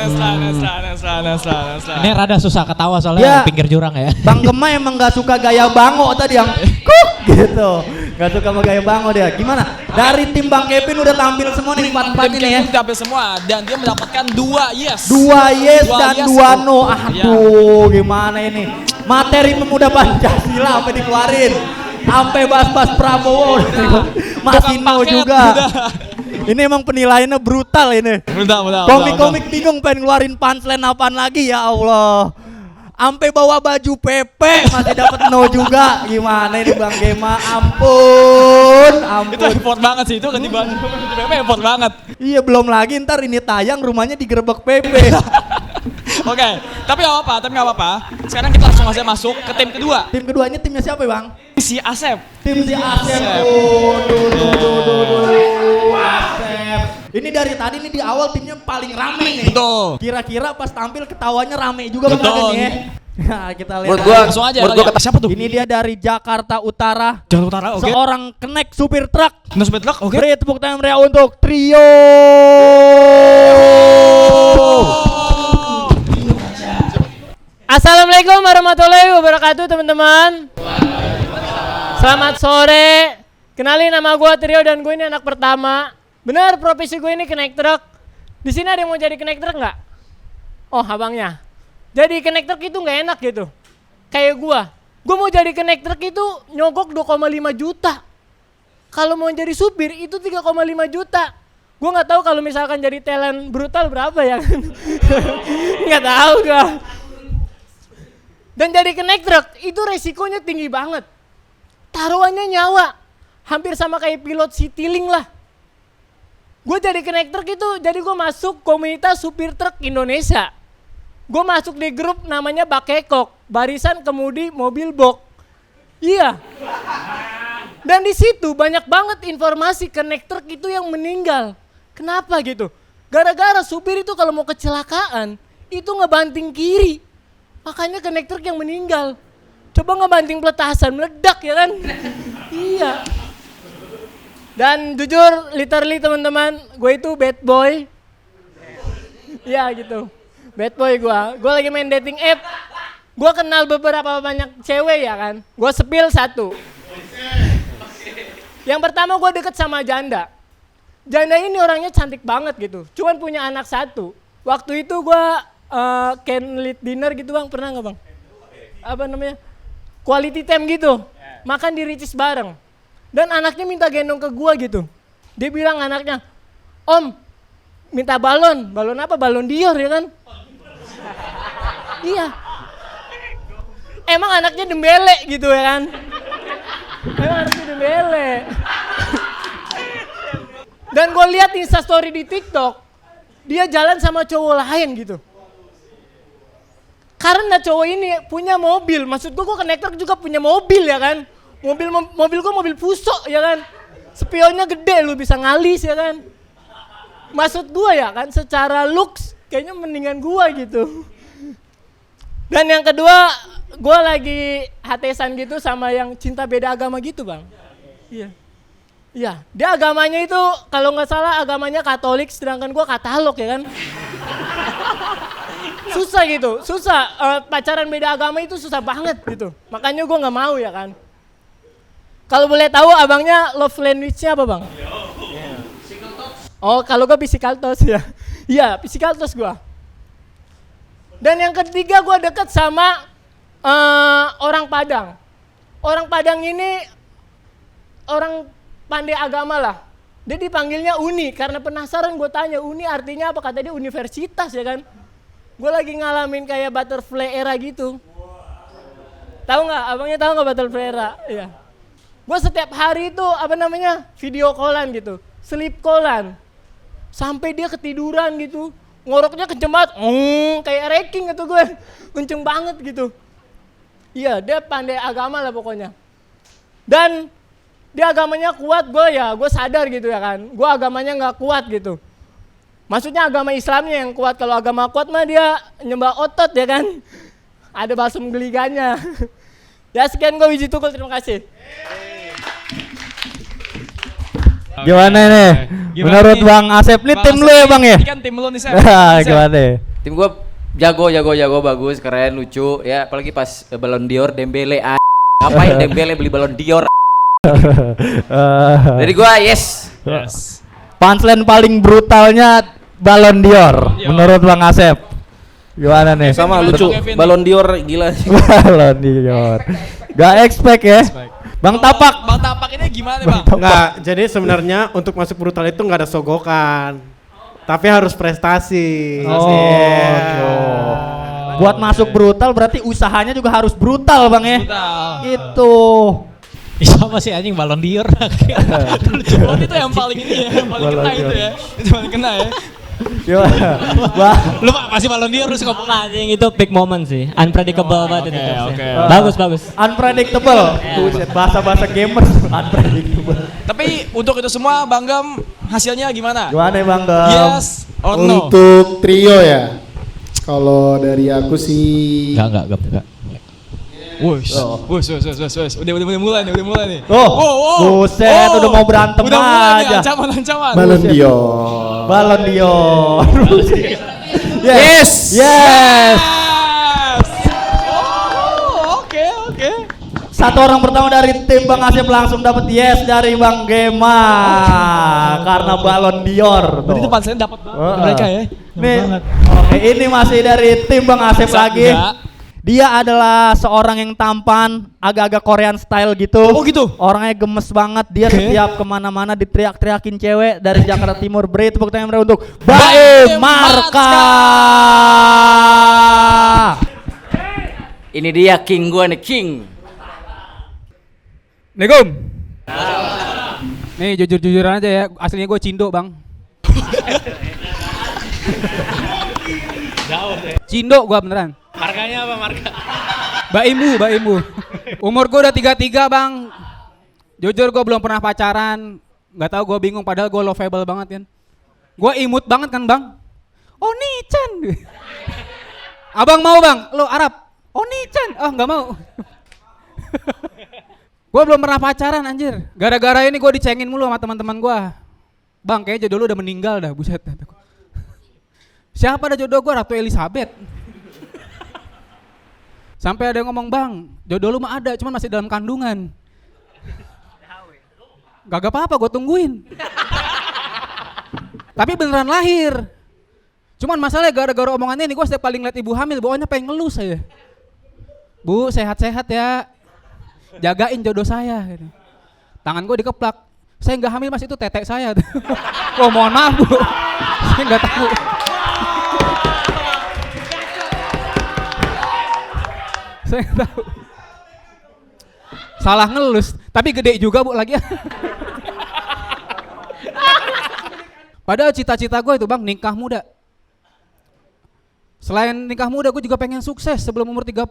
Ini rada susah ketawa soalnya Ya. pinggir jurang ya. Bang Gema emang gak suka gaya Bango tadi yang kuk gitu. Gak suka sama gaya Bango dia. Gimana? Dari tim Bang Kevin udah tampil semua nih 4-4 ini ya. Dia tampil semua dan dia mendapatkan 2 yes. 2 yes dan 2 no. Iya. Aduh, gimana ini? Materi pemuda Pancasila sampai dikeluarin. Sampai bahas-bahas Prabowo. Masih no paket juga. udah. Ini emang penilaiannya brutal ini. Udah. Komik-komik bingung pengen ngeluarin punchline apaan lagi ya Allah. Sampai bawa baju Pepe masih dapat no juga. Gimana ini Bang Gema? Ampun. Itu effort banget sih itu ketiban. Effort banget. Iya, belum lagi ntar ini tayang rumahnya digerebek Pepe. Oke, tapi nggak apa-apa. Sekarang kita langsung aja masuk ke tim kedua. Tim keduanya timnya siapa, Bang? Si Asep. Tim si Asep. Asep. Ini dari tadi nih di awal timnya paling rame nih. Betul. Kira-kira pas tampil ketawanya rame juga Bang Betul. Raden ya. Nah, kita lihat. Menurut gua, Langsung aja. menurut gua kata siapa tuh? Ini dia dari Jakarta Utara. Jakarta Utara, oke. Seorang kenek supir truk. Nggak supir truk, oke. Beri tepuk tangan meriah untuk Trio. Assalamualaikum warahmatullahi wabarakatuh teman-teman. Selamat sore. Kenalin nama gue Trio dan gue ini anak pertama. Benar profesi gue ini kenek truk. Di sini ada yang mau jadi kenek truk nggak? Oh abangnya. Jadi kenek truk itu nggak enak gitu. Kayak gue. Gue mau jadi kenek truk itu nyogok 2,5 juta. Kalau mau jadi supir itu 3,5 juta. Gue nggak tahu kalau misalkan jadi talent brutal berapa ya. Nggak tahu gue. Dan jadi kenek truk itu resikonya tinggi banget. Taruhannya nyawa. Hampir sama kayak pilot Citylink lah. Gue jadi kenek truk itu, jadi gue masuk komunitas supir truk Indonesia. Gue masuk di grup namanya Bakekok, Barisan Kemudi Mobil Box. Iya. Dan di situ banyak banget informasi kenek truk itu yang meninggal. Kenapa gitu? Gara-gara supir itu kalau mau kecelakaan, itu ngebanting kiri. Makanya kenek truk yang meninggal. Coba ngebanting peletasan, meledak ya kan? Iya. Dan jujur, literally teman-teman, gue itu bad boy. Iya gitu. Bad boy gue. Gue lagi main dating app. Gue kenal beberapa banyak cewek ya kan. Gue sepil 1. Yang pertama gue deket sama janda. Janda ini orangnya cantik banget gitu. Cuman punya anak 1. Waktu itu gue candlelit dinner gitu bang, pernah nggak bang? Apa namanya? Quality time gitu. Makan di Ricis bareng. Dan anaknya minta gendong ke gua gitu. Dia bilang anaknya, Om, minta balon. Balon apa? Balon Dior ya kan? Iya. Emang anaknya dembele gitu ya kan? Emang anaknya dembele. Dan gue lihat instastory di TikTok, dia jalan sama cowok lain gitu. Karena cowok ini punya mobil, maksud gue kenek truk juga punya mobil ya kan. Mobil gue mobil Fuso ya kan. Spionnya gede lu bisa ngalis ya kan. Maksud gue ya kan secara looks kayaknya mendingan gue gitu. Dan yang kedua gue lagi hatesan gitu sama yang cinta beda agama gitu bang. Iya. Iya, dia agamanya itu kalau nggak salah agamanya Katolik sedangkan gue Katalog ya kan. Susah gitu, susah. Pacaran beda agama itu susah banget gitu. Makanya gue nggak mau ya kan. Kalau boleh tahu abangnya love language-nya apa bang? Oh kalau gue physical touch ya. Iya physical touch gue. Dan yang ketiga gue deket sama orang Padang. Orang Padang ini orang pandai agama lah. Dia dipanggilnya Uni karena penasaran gue tanya Uni artinya apa, kata dia universitas ya kan. Gue lagi ngalamin kayak butterfly era gitu. Tahu nggak? Abangnya tahu nggak butterfly era? Iya. Gue setiap hari itu apa namanya video callan gitu, sleep callan. Sampai dia ketiduran gitu, ngoroknya kenceng banget, kayak wrecking gitu gue, kenceng banget gitu. Iya, dia pandai agama lah pokoknya. Dan dia agamanya kuat, gue sadar gitu ya kan. Gue agamanya nggak kuat gitu. Maksudnya agama Islamnya yang kuat. Kalau agama kuat mah dia nyembah otot ya kan. Ada balsam geliganya. Ya sekian gue Wiji Tukul, terima kasih. Gimana nih? Menurut nih? Bang Asep nih tim lu ya Bang ya? Ini kan tim lu nih, Sep. Gimana? Tim gue jago, bagus, keren, lucu ya. Apalagi pas Ballon d'Or Dembele ngapain Dembele beli Ballon d'Or? Jadi gue yes. Punchline paling brutalnya Ballon d'Or menurut Bang Asep. Gimana nih? Sama lucu. Ballon d'Or gila. Ballon d'Or. Gak expect ya. Bang Tapak. Bang Tapak ini gimana Bang? Enggak, jadi sebenarnya untuk masuk brutal itu nggak ada sogokan. Tapi harus prestasi. Buat masuk brutal berarti usahanya juga harus brutal Bang ya. Brutal. Itu. Sama sih anjing Ballon d'Or. Lucu banget itu yang paling ini ya, yang paling kena itu ya. Itu paling kena ya. Gimana? Lu pasti Ballon d'Or lu suka anjing itu big moment sih. Unpredictable banget itu. Oke. Bagus. Unpredictable. Buset, bahasa-bahasa gamers unpredictable. Tapi untuk itu semua Bang Gam hasilnya gimana? Gimana Bang Gam? Yes or no? Untuk trio ya. Kalau dari aku sih Enggak. Wush. Udah mulai nih. Buset, udah mau berantem udah mulai nih, aja. ancaman. Ballon d'Or. Ballon d'Or. Yes. Oke. Satu orang pertama dari tim Bang Asep langsung dapat yes dari Bang Gema karena Ballon d'Or. Berarti itu panselnya dapat mereka ya. Nih, oke, ini masih dari tim Bang Asep lagi. Dia adalah seorang yang tampan, agak-agak Korean style gitu. Oh gitu? Orangnya gemes banget. Dia setiap kemana-mana diteriak-teriakin cewek dari Jakarta Timur. Beri tepuk tangan untuk Bae Marka. Ini dia king gua nih, king. Assalamualaikum. Nih jujur-jujuran aja ya, aslinya gue Cindo Bang. Cindo gue beneran. Markanya apa marka? Baimu. Umur gue udah 33 Bang. Jujur gue belum pernah pacaran. Gak tau gue bingung padahal gue lovable banget kan. Gue imut banget kan Bang. Oni-chan. Abang mau Bang? Lo Arab? Oni-chan. Oh gak mau. Gue belum pernah pacaran anjir. Gara-gara ini gue dicengin mulu sama teman-teman gue. Bang kayaknya jodoh lu udah meninggal dah, buset. Siapa dah jodoh gue? Ratu Elizabeth. Sampai ada yang ngomong, Bang, jodoh lu mah ada, cuman masih dalam kandungan. Gak apa-apa, gue tungguin. Tapi beneran lahir. Cuman masalahnya gara-gara omongannya ini gue setiap kali ngeliat ibu hamil, bawaannya pengen ngelus saya. Bu, sehat-sehat ya. Jagain jodoh saya. Tangan gue dikeplak. Saya nggak hamil mas, itu tetek saya. Oh mohon maaf Bu, saya nggak tahu. Saya nggak tahu. Salah ngelus, tapi gede juga Bu lagi. Padahal cita-cita gue itu Bang nikah muda. Selain nikah muda gue juga pengen sukses sebelum umur 30.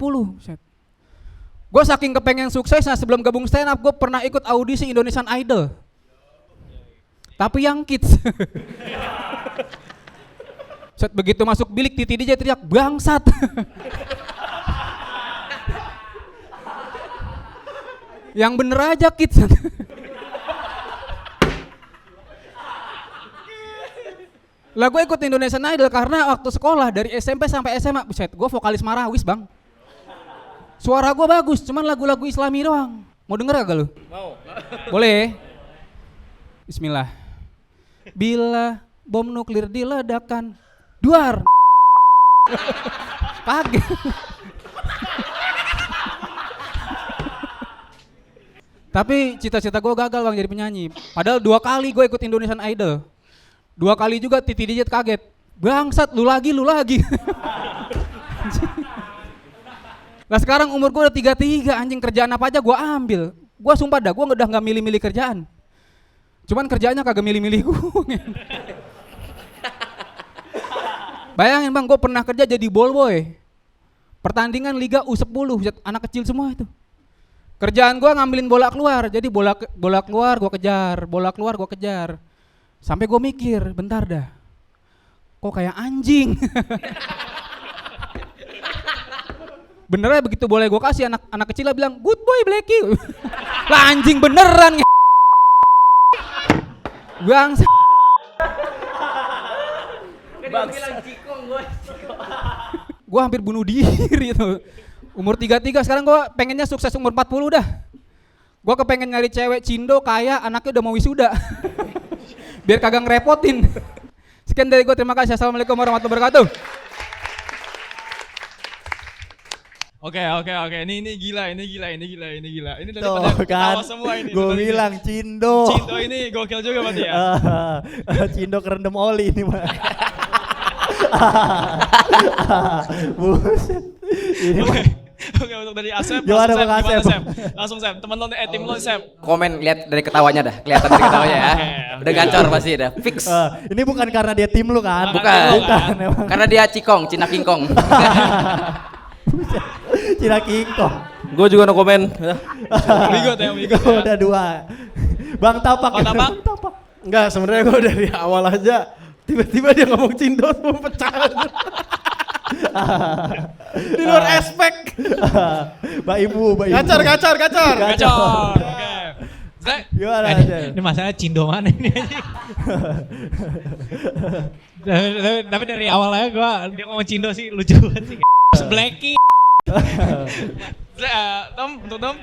Gue saking kepengen suksesnya sebelum gabung stand up gue pernah ikut audisi Indonesian Idol. Tapi yang kids. Set begitu masuk bilik Titi DJ teriak bangsat. Yang bener aja kids. Lah gue ikut Indonesian Idol karena waktu sekolah dari SMP sampai SMA, buset, gue vokalis Marawis Bang. Suara gue bagus, cuman lagu-lagu Islami doang. Mau denger gak lu? Mau. Boleh? Bismillah. Bila bom nuklir diledakkan, duar. Kaget. Tapi cita-cita gue gagal Bang jadi penyanyi. Padahal 2 kali gue ikut Indonesian Idol. 2 kali juga Titi DJ kaget. Bangsat, lu lagi. Nah sekarang umur gue udah 33, anjing kerjaan apa aja gue ambil. Gue sumpah dah, gue udah gak milih-milih kerjaan. Cuman kerjaannya kagak milih-milih gue. Bayangin Bang, gue pernah kerja jadi ball boy. Pertandingan Liga U10, anak kecil semua itu. Kerjaan gue ngambilin bola keluar, jadi bola keluar gue kejar, bola keluar gue kejar. Sampai gue mikir, bentar dah, kok kayak anjing. Benernya begitu boleh gue kasih anak kecil bilang good boy Blacky. Lah anjing beneran. Bang. Gue hampir bunuh diri tuh. Umur 33 sekarang gue pengennya sukses umur 40 dah. Gue kepengen nyari cewek cindo kaya anaknya udah mau wisuda. Biar kagak ngerepotin. Sekian dari gue, terima kasih. Assalamualaikum warahmatullahi wabarakatuh. Oke. Ini gila. Ini Tuh daripada kan, ketawa semua ini. gue bilang Cindo. Cindo ini gokil juga berarti ya. Cindo kerendam oli ini mah. Buset. Ini mah. Oke, untuk dari Asep. Gimana Bang Asep? Langsung Sep. Teman lo tim lo Sep. Komen lihat dari ketawanya dah, kelihatan dari ketawanya ya. Udah gacor pasti dah, fix. Ini bukan karena dia tim lu kan? Bukan. Emang. Karena dia Cikong, Cina King Kong. Cina King Kong. Gue juga no komen. Migot. Udah 2. Bang Tapak. Enggak, sebenarnya gue dari awal aja tiba-tiba dia ngomong Cindo semua pecah. Di luar aspek. Mbak Ibu. Gacor. Oke. Gimana aja? Ini masalah Cindo mana ini? Tapi dari awalnya dia ngomong Cindo sih lucu banget sih. Blacky. Untuk Tom.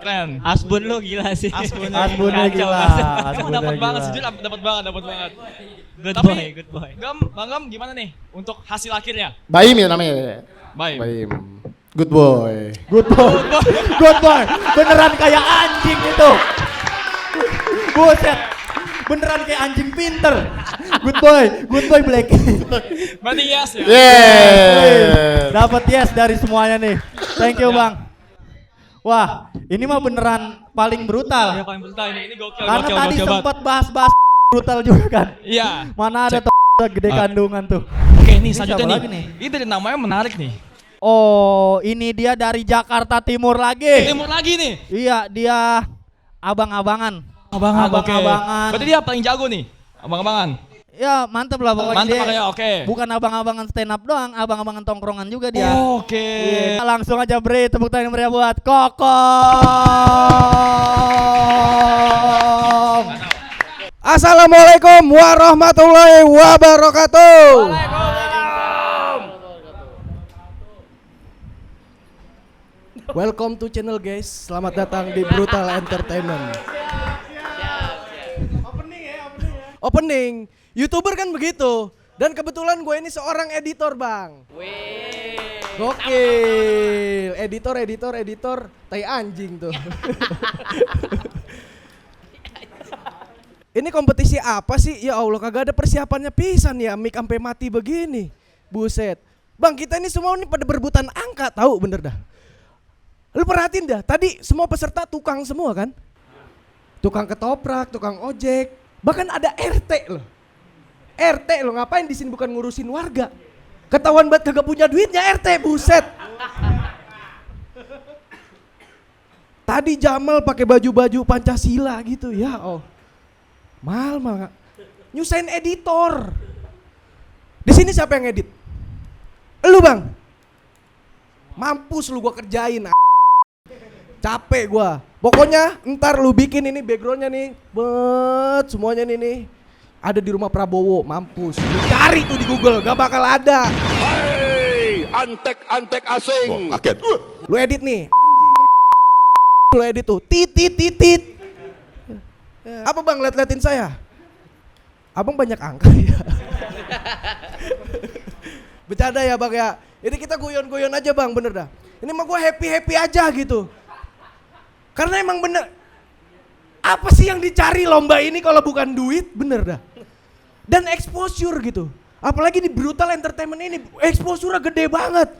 Keren. Asbun lu gila sih. Asbunnya gila. Kamu dapat banget sih, dapat banget. Good boy. Bang Gam gimana nih untuk hasil akhirnya? Baim ya namanya. Baim. Good boy. Good boy. Beneran kayak anjing itu. Buset. Beneran kayak anjing pinter. Good boy Black. Berarti yes ya? Yes. Dapat yes dari semuanya nih. Thank you Bang. Wah, ini mah beneran paling brutal. Iya, paling brutal ini gokil. Karena tadi sempat bahas brutal juga kan. Iya. Mana ada gede kandungan tuh. Oke, nih selanjutnya nih. Ini dari namanya menarik nih. Oh, ini dia dari Jakarta Timur lagi. Timur lagi nih. Iya, dia abang-abangan. Abang-abangan. Berarti dia paling jago nih. Abang-abangan. Ya mantep lah pokoknya. Mantep dia. Oke. Bukan abang-abangan stand up doang, abang-abangan tongkrongan juga dia. Oke. Iya, langsung aja beri tepuk tangan meriah buat Koko. Assalamualaikum warahmatullahi wabarakatuh. Welcome to channel guys. Selamat datang di Brutal Entertainment. Opening. YouTuber kan begitu. Dan kebetulan gue ini seorang editor, Bang. Gokil. Editor. Tai anjing tuh. Ini kompetisi apa sih? Ya Allah, kagak ada persiapannya pisan ya. Mic sampai mati begini. Buset. Bang, kita ini semua ini pada berebutan angka, tahu bener dah. Lu perhatiin dah, tadi semua peserta tukang semua kan? Tukang ketoprak, tukang ojek, bahkan ada RT loh. RT lo ngapain di sini bukan ngurusin warga? Ketahuan banget kagak punya duitnya RT, buset. Tadi Jamal pakai baju-baju Pancasila gitu ya. Oh. Mal. Nyusahin editor. Di sini siapa yang edit? Lu, Bang. Mampus lu gua kerjain. Capek gua. Pokoknya ntar lu bikin ini backgroundnya nih. Semuanya nih. Ada di rumah Prabowo, mampus. Lu cari tuh di Google, gak bakal ada. Hei, antek asing. Kaget. Lu edit nih. Lu edit tuh, titit. Apa Bang liatin saya? Abang banyak angka ya. Bercanda ya Bang ya. Ini kita guyon-guyon aja Bang, bener dah. Ini mah gue happy aja gitu. Karena emang bener. Apa sih yang dicari lomba ini kalau bukan duit? Bener dah. Dan exposure gitu. Apalagi di Brutal Entertainment ini, exposure-nya gede banget.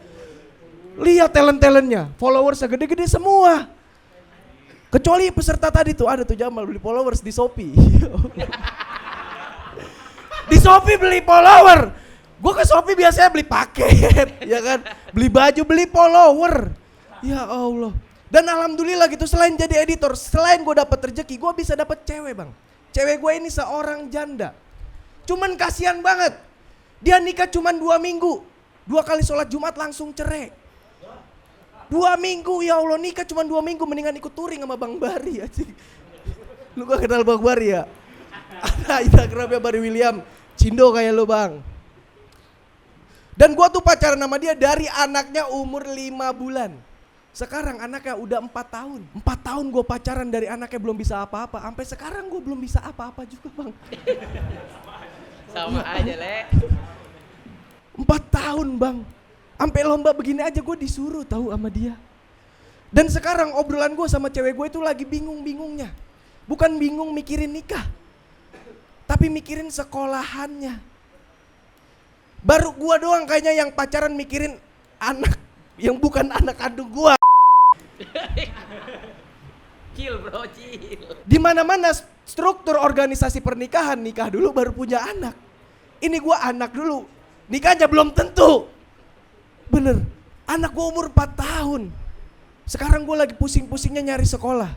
Lihat talent-talentnya, followersnya gede-gede semua. Kecuali peserta tadi tuh, ada tuh Jamal beli followers di Shopee. Di Shopee beli follower. Gue ke Shopee biasanya beli paket, ya kan? Beli baju, beli follower. Ya Allah. Dan alhamdulillah gitu, selain jadi editor, selain gue dapet rezeki, gue bisa dapet cewek Bang. Cewek gue ini seorang janda. Cuman kasihan banget. Dia nikah cuman 2 minggu. 2 kali sholat Jumat langsung cerai. 2 minggu, ya Allah, nikah cuman 2 minggu, mendingan ikut touring sama Bang Bari. Lu gak kenal Bang Bari ya? Ada Instagramnya Barry William. Cindo kayak lu bang. Dan gua tuh pacaran sama dia dari anaknya umur 5 bulan. Sekarang anaknya udah 4 tahun. 4 tahun gue pacaran dari anaknya belum bisa apa-apa. Sampai sekarang gue belum bisa apa-apa juga bang. Sama aja, Le. 4 tahun bang. Sampai lomba begini aja gue disuruh tahu sama dia. Dan sekarang obrolan gue sama cewek gue itu lagi bingung-bingungnya. Bukan bingung mikirin nikah. Tapi mikirin sekolahannya. Baru gue doang kayaknya yang pacaran mikirin anak yang bukan anak kandung gue. Chill bro, chill. Di mana-mana struktur organisasi pernikahan, nikah dulu baru punya anak. Ini gue anak dulu, nikahnya belum tentu. Bener, anak gue umur 4 tahun. Sekarang gue lagi pusing-pusingnya nyari sekolah.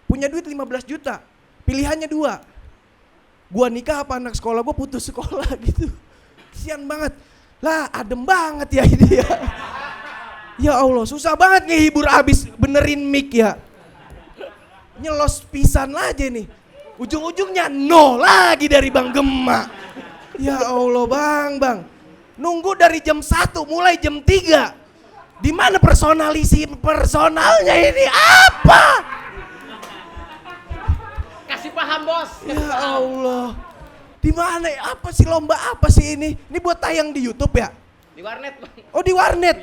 Punya duit 15 juta, pilihannya 2. Gue nikah apa anak sekolah, gue putus sekolah gitu. Kasian banget. Lah adem banget ya ini ya. Ya Allah, susah banget ngehibur abis benerin mic ya. Nyelos pisan aja nih. Ujung-ujungnya no lagi dari Bang Gema. Ya Allah bang. Nunggu dari jam 1 mulai jam 3. Di mana personalnya ini apa? Kasih paham bos. Ya Allah. Di mana? Apa sih lomba apa sih ini? Ini buat tayang di YouTube ya? Di warnet bang. Oh di warnet.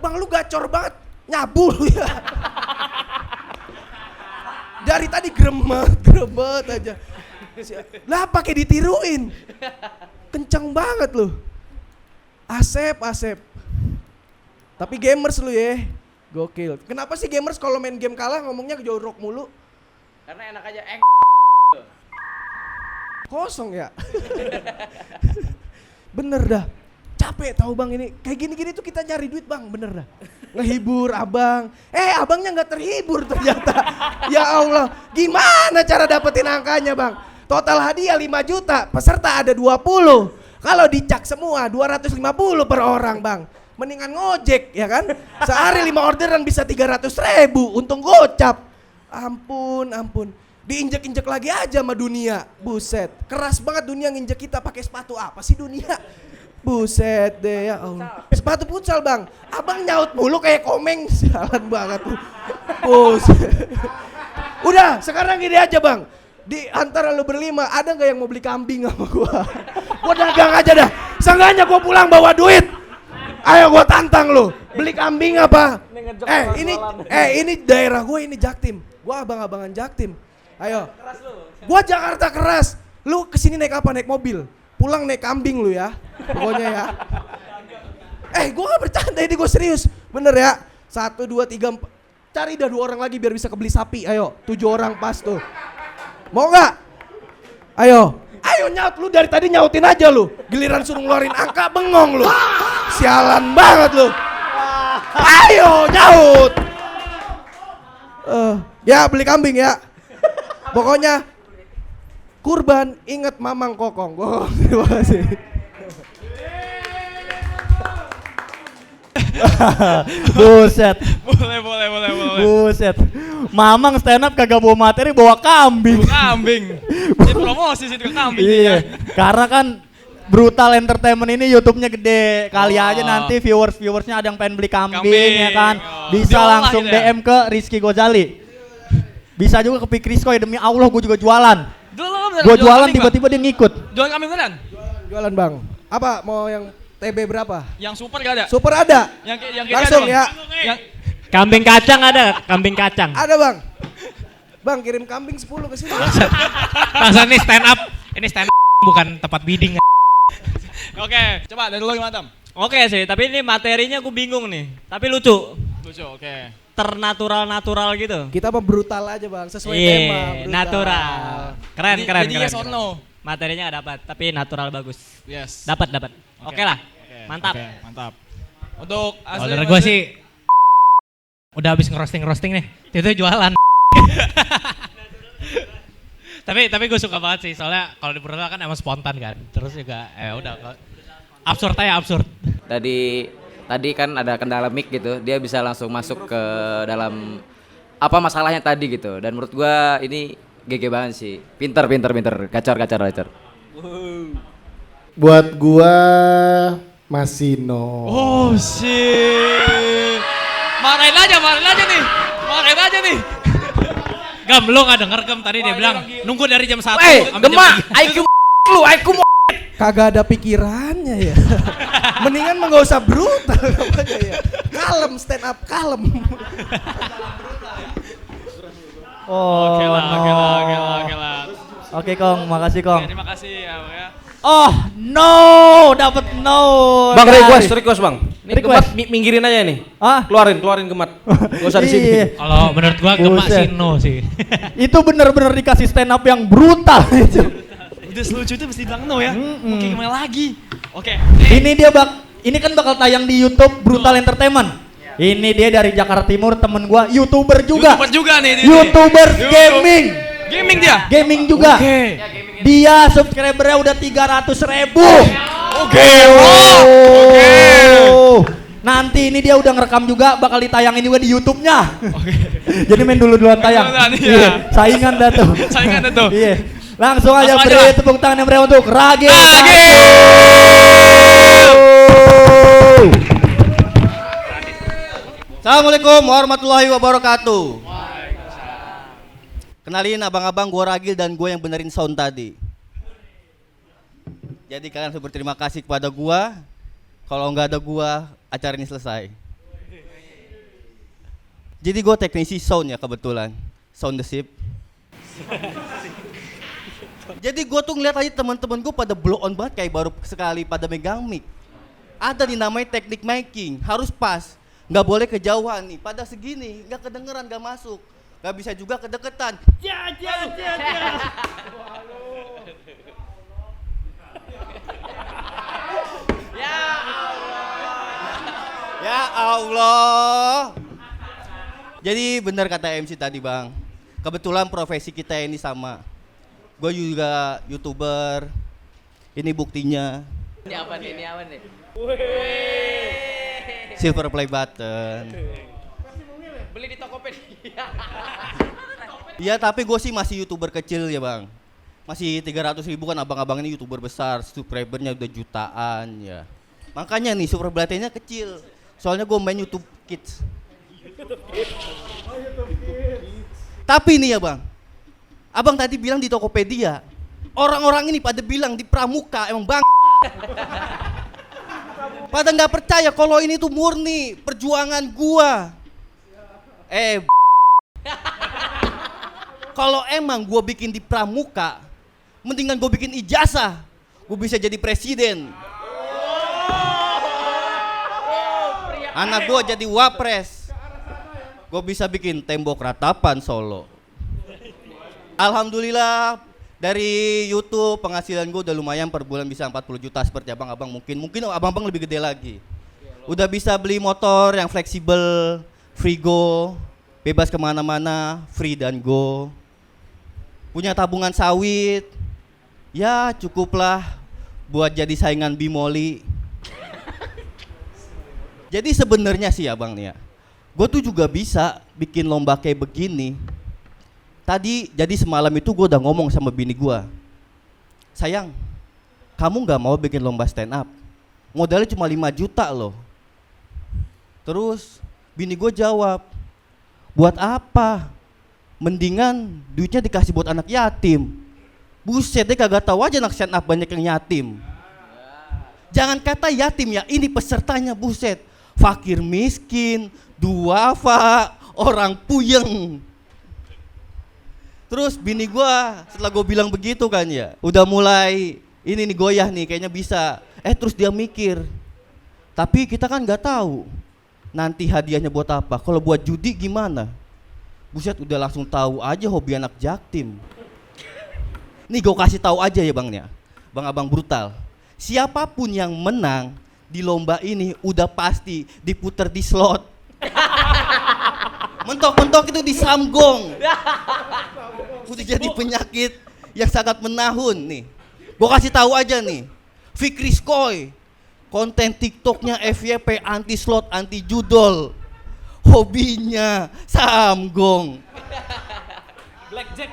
Bang lu gacor banget, nyabu lu ya. Dari tadi gremet aja. Lah pakai ditiruin. Kenceng banget lu. Asep. Tapi gamers lu ya. Gokil. Kenapa sih gamers kalau main game kalah ngomongnya jorok mulu? Karena enak aja Kosong ya. Bener dah. Capek tahu bang ini. Kayak gini-gini tuh kita nyari duit bang, bener dah. Ngehibur abang. Abangnya nggak terhibur ternyata. Ya Allah, gimana cara dapetin angkanya bang? Total hadiah 5 juta, peserta ada 20. Kalau dicak semua 250 per orang bang. Mendingan ngojek ya kan? Sehari 5 orderan bisa 300.000, untung gocap. Ampun. Diinjek-injek lagi aja sama dunia. Buset, keras banget dunia nginjek kita pakai sepatu apa sih dunia? Buset deh ya Allah. Sepatu futsal bang, abang nyaut mulu kayak komeng. Sialan banget tuh. Buset. Udah, sekarang gini aja bang. Di antara lu berlima, ada gak yang mau beli kambing sama gua? Gua dagang aja dah. Seenggaknya gua pulang bawa duit. Ayo gua tantang lu. Beli kambing apa? Ini daerah gua ini Jaktim. Gua abang-abangan Jaktim. Ayo. Gua Jakarta keras. Lu kesini naik apa? Naik mobil. Pulang naik kambing lu ya. Pokoknya ya. Gua gak bercanda ini, gua serius. Bener ya. 1, 2, 3, 4. Cari dah 2 orang lagi biar bisa kebeli sapi. Ayo, 7 orang pas tuh. Mau gak? Ayo nyaut, lu dari tadi nyautin aja lu. Giliran suruh ngeluarin angka bengong lu. Sialan banget lu. Ayo nyaut. Ya beli kambing ya. Pokoknya kurban inget Mamang Kokong. Terima kasih. Buset. Boleh. Buset. Mamang stand up kagak bawa materi, bawa kambing. Ini promosi sih ke kambing. Iya. Karena kan Brutal Entertainment ini YouTube-nya gede. Kali aja nanti viewersnya ada yang pengen beli kambing ya kan. Bisa langsung DM ke Rizky Gozali. Bisa juga ke Pikrisko ya, demi Allah gue juga jualan. Gue jualan tiba-tiba dia ngikut. Jualan kambing beneran? Jualan bang. Apa mau yang TB berapa? Yang super gak ada? Super ada. Yang langsung ada, ya. Kambing kacang ada, kambing kacang. Ada bang. Bang kirim kambing 10 ke sini. Masa ini stand up bukan tempat bidding. Oke, coba dari lo gimana Tam? Oke sih, tapi ini materinya aku bingung nih. Tapi lucu. Oke. Ternatural gitu. Kita mah brutal aja bang, sesuai tema. Brutal. Natural. Keren. Jadi yes or no? Materinya nggak dapat, tapi natural bagus. Yes. Dapat. Oke lah. Mantap. Mantap. Untuk order gue sih udah habis ngerosting nih. Itu jualan. tapi gue suka banget sih, soalnya kalau di Brutal kan emang spontan kan. Terus juga udah absurd. Tadi kan ada kendala mic gitu, dia bisa langsung masuk ke dalam apa masalahnya tadi gitu. Dan menurut gua ini GG banget sih. Pinter. Gacor. Buat gua Masino. Oh shit. Marahin aja nih. Gam, lo gak denger Gam tadi dia bilang nunggu dari jam 1 Gemak, IQ kagak ada pikirannya ya. Mendingan mah gak usah brutal aja ya. Kalem, stand up kalem. Oh. Oke lah. Oke Kong, makasih Kong. Terima kasih ya. Oh no, dapat no. Bang, request bang. Ini Request. Gemat minggirin aja nih. Ah, Keluarin Gemat. Gak usah di sini. Iya. Kalau menurut gua Gemak Buset. Sino sih. Itu bener-bener dikasih stand up yang brutal itu. Udah selucu itu mesti bilang no ya. Oke, gimana lagi? Oke. Ini dia ini kan bakal tayang di YouTube Brutal Entertainment. Ini dia dari Jakarta Timur, temen gua, YouTuber juga. YouTuber juga nih. YouTuber gaming. Gaming dia. Gaming juga. Oke. Dia subscribernya udah 300.000. Oke. Nanti ini dia udah ngerekam juga, bakal ditayangin juga di YouTube-nya. Jadi main duluan tayang. Iya. Saingan dah tuh. Iya. Langsung aja beri tepuk tangan yang meriah untuk Ragil. Assalamualaikum warahmatullahi wabarakatuh. Kenalin abang-abang, gua Ragil dan gue yang benerin sound tadi. Jadi kalian harus berterima kasih kepada gua. Kalau nggak ada gua, acara ini selesai. Jadi gue teknisi sound ya kebetulan, sound the ship. Jadi gue tuh ngeliat aja teman-teman gue pada blow on banget, kayak baru sekali pada megang mic. Ada nih namanya teknik miking, harus pas, nggak boleh kejauhan nih. Pada segini, nggak kedengeran, nggak masuk, nggak bisa juga kedeketan. Ya. Ya Allah. Jadi benar kata MC tadi bang, kebetulan profesi kita ini sama. Gue juga YouTuber, ini buktinya. Ini apa nih? Silver play button. Beli di Tokopedia. Iya tapi gue sih masih YouTuber kecil ya bang. Masih 300.000 kan, abang-abang ini YouTuber besar, subscribernya udah jutaan ya. Makanya nih super blatenya kecil. Soalnya gue main YouTube Kids. Tapi nih ya bang, abang tadi bilang di Tokopedia, orang-orang ini pada bilang di Pramuka emang bang. Pada nggak percaya kalau ini tuh murni perjuangan gua. Kalau emang gua bikin di Pramuka, mendingan gua bikin ijazah, gua bisa jadi presiden. Anak gua jadi wapres, gua bisa bikin tembok ratapan Solo. Alhamdulillah dari YouTube penghasilan gue udah lumayan, per bulan bisa 40 juta seperti abang-abang. Mungkin abang-abang lebih gede lagi. Udah bisa beli motor yang fleksibel, free go, bebas kemana-mana, free dan go. Punya tabungan sawit, ya cukuplah buat jadi saingan Bimoli. Jadi sebenarnya sih abang nih ya, gue tuh juga bisa bikin lomba kayak begini. Tadi jadi semalam itu gue udah ngomong sama bini gue, sayang, kamu nggak mau bikin lomba stand up, modalnya cuma 5 juta loh. Terus bini gue jawab, buat apa? Mendingan duitnya dikasih buat anak yatim. Buset deh, kagak tahu aja anak stand up banyak yang yatim. Jangan kata yatim ya, ini pesertanya buset, fakir miskin, duafa, orang puyeng. Terus bini gua setelah gue bilang begitu kan ya, udah mulai ini nih goyah nih, kayaknya bisa. Terus dia mikir, tapi kita kan nggak tahu nanti hadiahnya buat apa. Kalau buat judi gimana? Buset, udah langsung tahu aja hobi anak jaktim. Nih gue kasih tahu aja ya bang ya, bang-abang brutal. Siapapun yang menang di lomba ini udah pasti diputer di slot. Mentok-mentok itu di samgong. Udah jadi penyakit yang sangat menahun nih. Gue kasih tahu aja nih, Fikri Skoy, konten TikToknya FYP, anti slot, anti judol, hobinya samgong. Blackjack.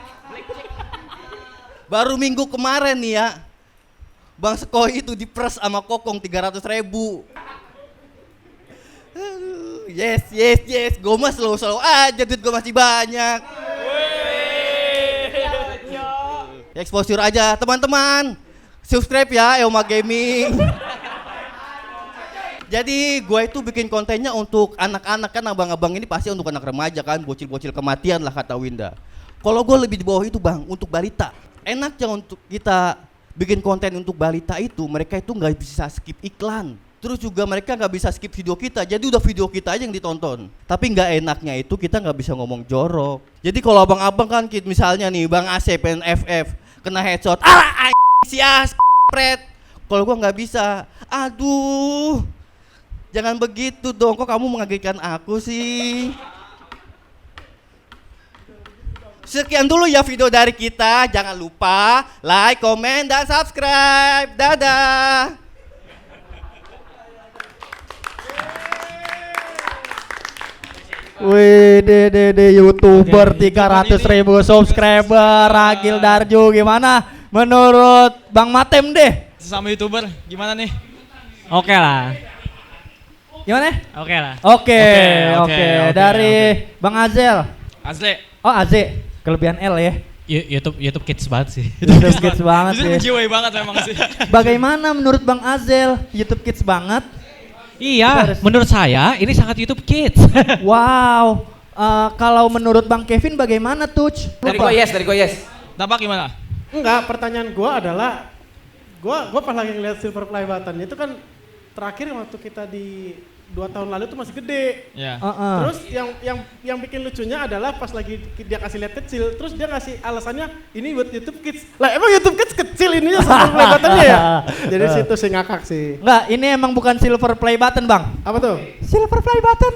Baru minggu kemarin nih ya, Bang Sekoi itu diperes sama Kokong 300.000. Yes, gue mah slow aja, duit gue masih banyak. Exposure aja teman-teman, subscribe ya Eoma Gaming. Jadi gue itu bikin kontennya untuk anak-anak, kan abang-abang ini pasti untuk anak remaja kan, bocil-bocil kematian lah kata Winda. Kalau gue lebih di bawah itu bang, untuk balita. Enaknya untuk kita bikin konten untuk balita itu, mereka itu nggak bisa skip iklan. Terus juga mereka nggak bisa skip video kita, jadi udah video kita aja yang ditonton. Tapi nggak enaknya itu kita nggak bisa ngomong jorok. Jadi kalau abang-abang kan misalnya nih Bang Asep pengen FF, kena headshot, si pret. Kalau gua nggak bisa, aduh, jangan begitu dong, kok kamu mengagetkan aku sih. Sekian dulu ya video dari kita, jangan lupa like, komen, dan subscribe. Dadah. Wih, YouTuber 300.000 subscriber, Ragil Darjo gimana? Menurut Bang Matem deh. Sesama YouTuber, gimana nih? Oke lah. Gimana? Oke lah. Oke. Dari Bang Azel. Azle. Oh, Aze. Kelebihan L ya. YouTube Kids banget sih. YouTube Kids banget Jujur sih. menjiwai banget memang sih. Bagaimana menurut Bang Azel? YouTube Kids banget? Iya, menurut saya ini sangat YouTube Kids. Wow. Kalau menurut Bang Kevin bagaimana tuh? Dari gue yes. Dampak gimana? Enggak, pertanyaan gua adalah gua pas lagi ngeliat Silver Play Button itu kan terakhir waktu kita di 2 tahun lalu tuh masih gede. Iya. Terus yang bikin lucunya adalah pas lagi dia kasih lihat kecil, terus dia kasih alasannya ini buat YouTube Kids. Lah emang YouTube Kids kecil ininya Silver Play Buttonnya ya? Jadi situ sih ngakak sih. Enggak, ini emang bukan Silver Play Button, Bang. Apa tuh? Silver Play Button.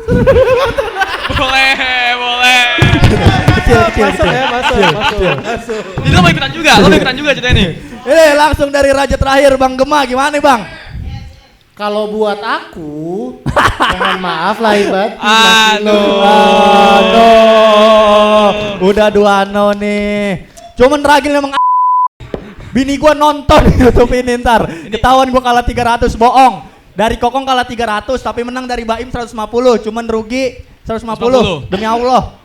boleh. Masuk. Jadi lo mau ikutan juga cerita ini. Ini langsung dari raja terakhir Bang Gema, gimana nih Bang? Kalau buat aku, mohon maaf lahir batin. Udah 2-0 nih. Cuman Ragil memang bini gua nonton YouTube ini ntar. Ketahuan gua kalah 300, bohong. Dari Kokong kalah 300 tapi menang dari Baim 150, cuman rugi 150. Demi Allah.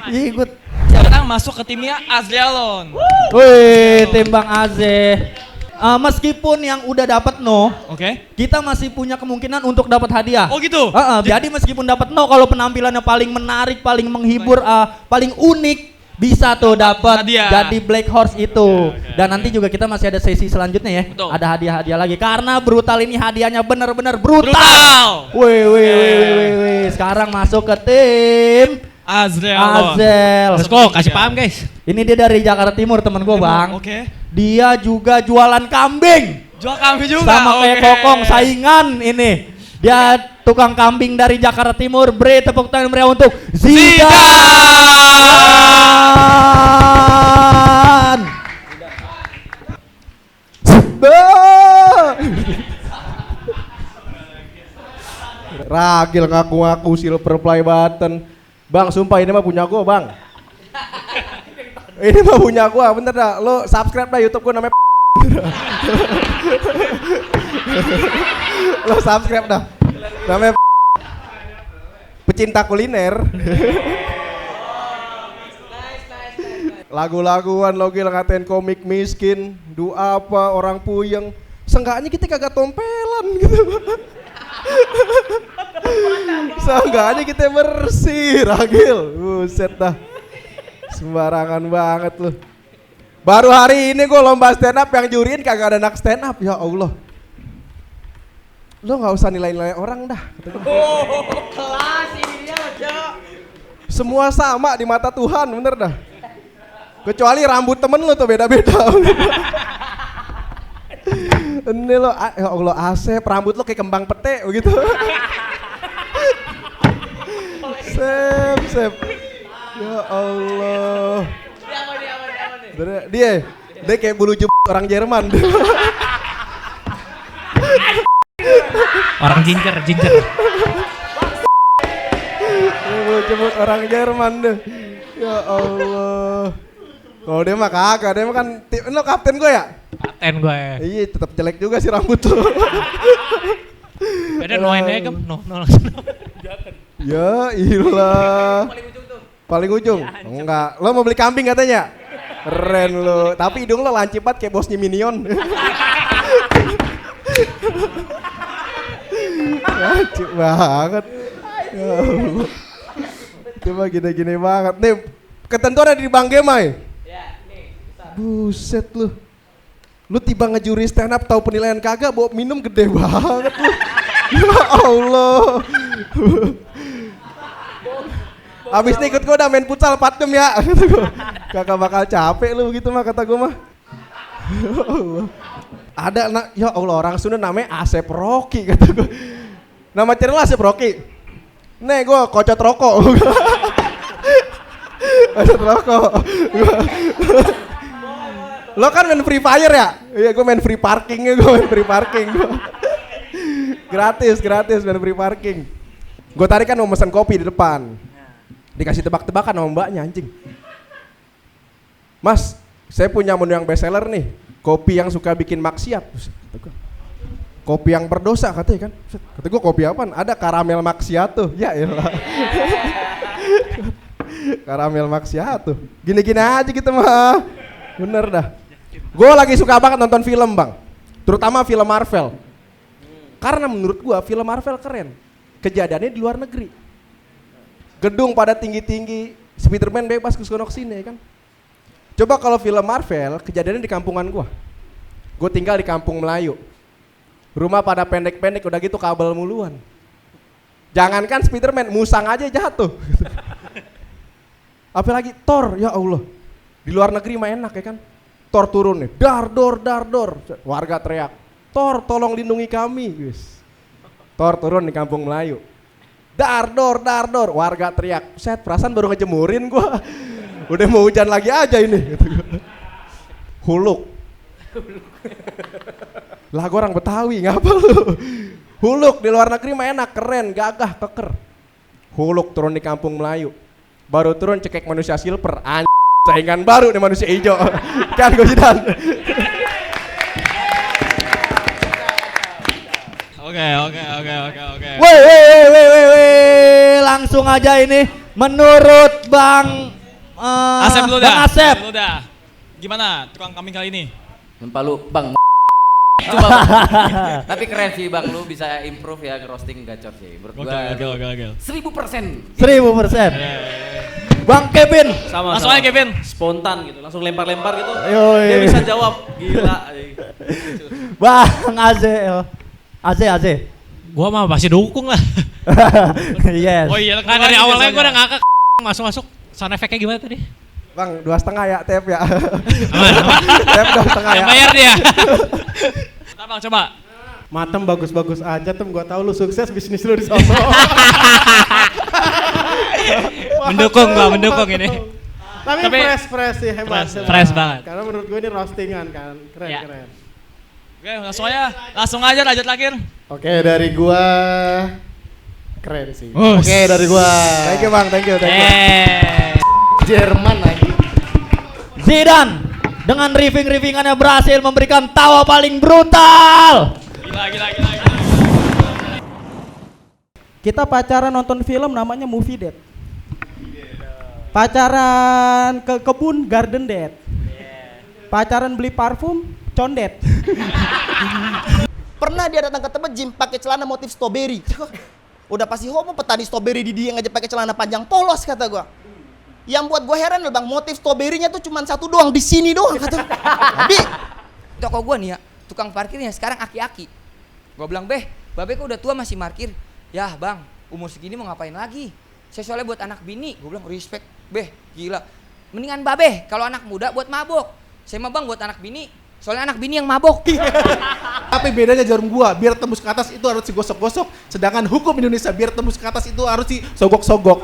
Ikut. Sekarang masuk ke timnya Azrialon. Wih, tim Bang Aze. Meskipun yang udah dapat kita masih punya kemungkinan untuk dapat hadiah. Oh gitu? Jadi meskipun dapat kalau penampilannya paling menarik, paling menghibur, paling unik, bisa tuh dapat jadi Black Horse itu. Dan nanti juga kita masih ada sesi selanjutnya ya. Betul. Ada hadiah-hadiah lagi karena brutal ini hadiahnya benar-benar brutal. Wih. Sekarang masuk ke tim Azrialon. Let's go, kasih paham guys. Ini dia dari Jakarta Timur teman gue Bang. Oke. Dia juga jualan kambing. Jual kambing juga. Sama kayak Kokong, saingan ini. Dia tukang kambing dari Jakarta Timur. Beri tepuk tangan meriah untuk Zidan. Ragil ngaku-ngaku Silver Play Button. Bang, sumpah ini mah punya gua, Bang. Ini mah punya gua, bener dah. Lo subscribe dah YouTube gua namanya Lo subscribe dah. Namanya pecinta kuliner. Lagu-laguan lo gila ngatain komik miskin, doa apa orang puyeng. Seenggaknya kita kagak tompelan gitu. Seenggaknya kita bersih, Ragil. Buset dah. Sembarangan banget lu. Baru hari ini gue lomba stand up yang juriin kagak ada anak stand up. Ya Allah. Lo nggak usah nilai-nilai orang dah. Kelas ini aja. Semua sama di mata Tuhan, bener dah. Kecuali rambut temen lo tuh beda-beda. Ini lo, ya Allah Asep, rambut lo kayak kembang pete begitu. Sep. Ya Allah. Dia kayak bulu orang Jerman. Orang ginger. Bulu jembut orang Jerman deh. Ya Allah. Kalau dia mah kagak, dia mah kan lo kapten gue ya? Kapten gue. Iya, tetap jelek juga sih rambut tuh. Beda noin aja no. Ya ilah. Paling ujung? Enggak. Lo mau beli kambing katanya? Keren lo. Tapi hidung lo lancipat kayak bosnya Minion. Lucu banget. Ya Allah. Coba gini-gini banget. Nih, ketentuan ada di Bang Gemay. Buset lu. Lu tiba ngejuri stand up tahu penilaian kagak, bawa minum gede banget lu. Ya Allah. Abis ini ikut gue udah main futsal 4 jam ya. Kakak bakal capek lu begitu mah kata gue mah. Ada nak, ya Allah orang Sunda namanya Asep Rocky kata gue. Nama channel Asep Rocky. Nih gue kocot rokok. Kocot rokok. Lo kan main Free Fire ya? Iya gue main free parking ya, gue main free parking. Gratis main free parking. Gue tarik kan mau pesan kopi di depan. Dikasih tebak-tebakan sama mbaknya anjing. Mas, saya punya menu yang best seller nih. Kopi yang suka bikin maksiat. Kopi yang berdosa katanya kan. Kata gue kopi apaan? Ada karamel maksiato. Ya elah. Karamel maksiato. Gini-gini aja gitu mah. Bener dah. Gue lagi suka banget nonton film bang. Terutama film Marvel. Karena menurut gue film Marvel keren. Kejadiannya di luar negeri. Gedung pada tinggi-tinggi, Spiderman bebas ke sono sini kan. Coba kalau film Marvel, kejadiannya di kampungan gua. Gua tinggal di kampung Melayu. Rumah pada pendek-pendek, udah gitu kabel muluan. Jangankan Spiderman, musang aja jatuh. Apalagi Thor, ya Allah. Di luar negeri mah enak ya kan. Thor turun nih, dar dor. Warga teriak, Thor tolong lindungi kami. Thor turun di kampung Melayu. Dar dor, warga teriak. Set, perasaan baru ngejemurin gua. Udah mau hujan lagi aja ini. Huluk. Lah gua orang Betawi, ngapa lu? Huluk di luar negeri mah enak, keren, gagah, keker. Huluk turun di kampung Melayu. Baru turun cekek manusia silver. Saingan baru nih manusia hijau. Kan gua jidan. Oke. Weh, langsung aja ini menurut Bang Asep dulu Bang dah. Asep. Dulu dah. Gimana tukang kambing kali ini? Lupa lu, Bang. Coba, Bang. Tapi keren sih Bang, lu bisa improve ya roasting gacor sih. Menurut gua. Oke. 1000%. 1000%. Bang Kevin. Sama. Langsung aja Kevin. Spontan gitu, langsung lempar-lempar gitu. Yoi. Dia bisa jawab. Gila. Bang Aze. Gua mah pasti dukung lah. Yes. Oh iya, Kan dari awalnya gua udah ngakak masuk. Sound effect-nya gimana tadi? Bang, 2,5 ya, tep ya. Tep 2,5 ya. Bayar dia. Bang, coba. Matem bagus-bagus aja tem, gua tahu lu sukses bisnis lu di sono. mendukung ini. Tapi fresh sih, hebat. Fresh banget. Karena menurut gue ini roastingan kan, keren. Oke, langsung aja lanjut lagi. Oke, dari gua keren sih. Oke, dari gua. Thank you Bang, thank you. Jerman lagi. Zidane dengan riffing-riffingannya berhasil memberikan tawa paling brutal. Gila. Kita pacaran nonton film namanya movie date. Pacaran ke kebun garden date. Pacaran beli parfum condet. Pernah dia datang ke tempat gym pakai celana motif strawberry. Udah pasti homo petani strawberry di Dieng aja pakai celana panjang polos kata gua. Yang buat gua heran loh Bang, motif strawberry-nya tuh cuma satu doang, di sini doang kata. Tapi Toko gua nih ya, tukang parkirnya sekarang aki-aki. Gua bilang, Babe kok udah tua masih parkir? Yah Bang, umur segini mau ngapain lagi? Saya soalnya buat anak bini. Gua bilang, respect, gila. Mendingan Babe kalau anak muda buat mabok. Saya mah Bang buat anak bini. Soalnya anak bini yang mabok. Tapi bedanya jarum gua, biar tembus ke atas itu harus digosok-gosok. Sedangkan hukum Indonesia biar tembus ke atas itu harus disogok-sogok.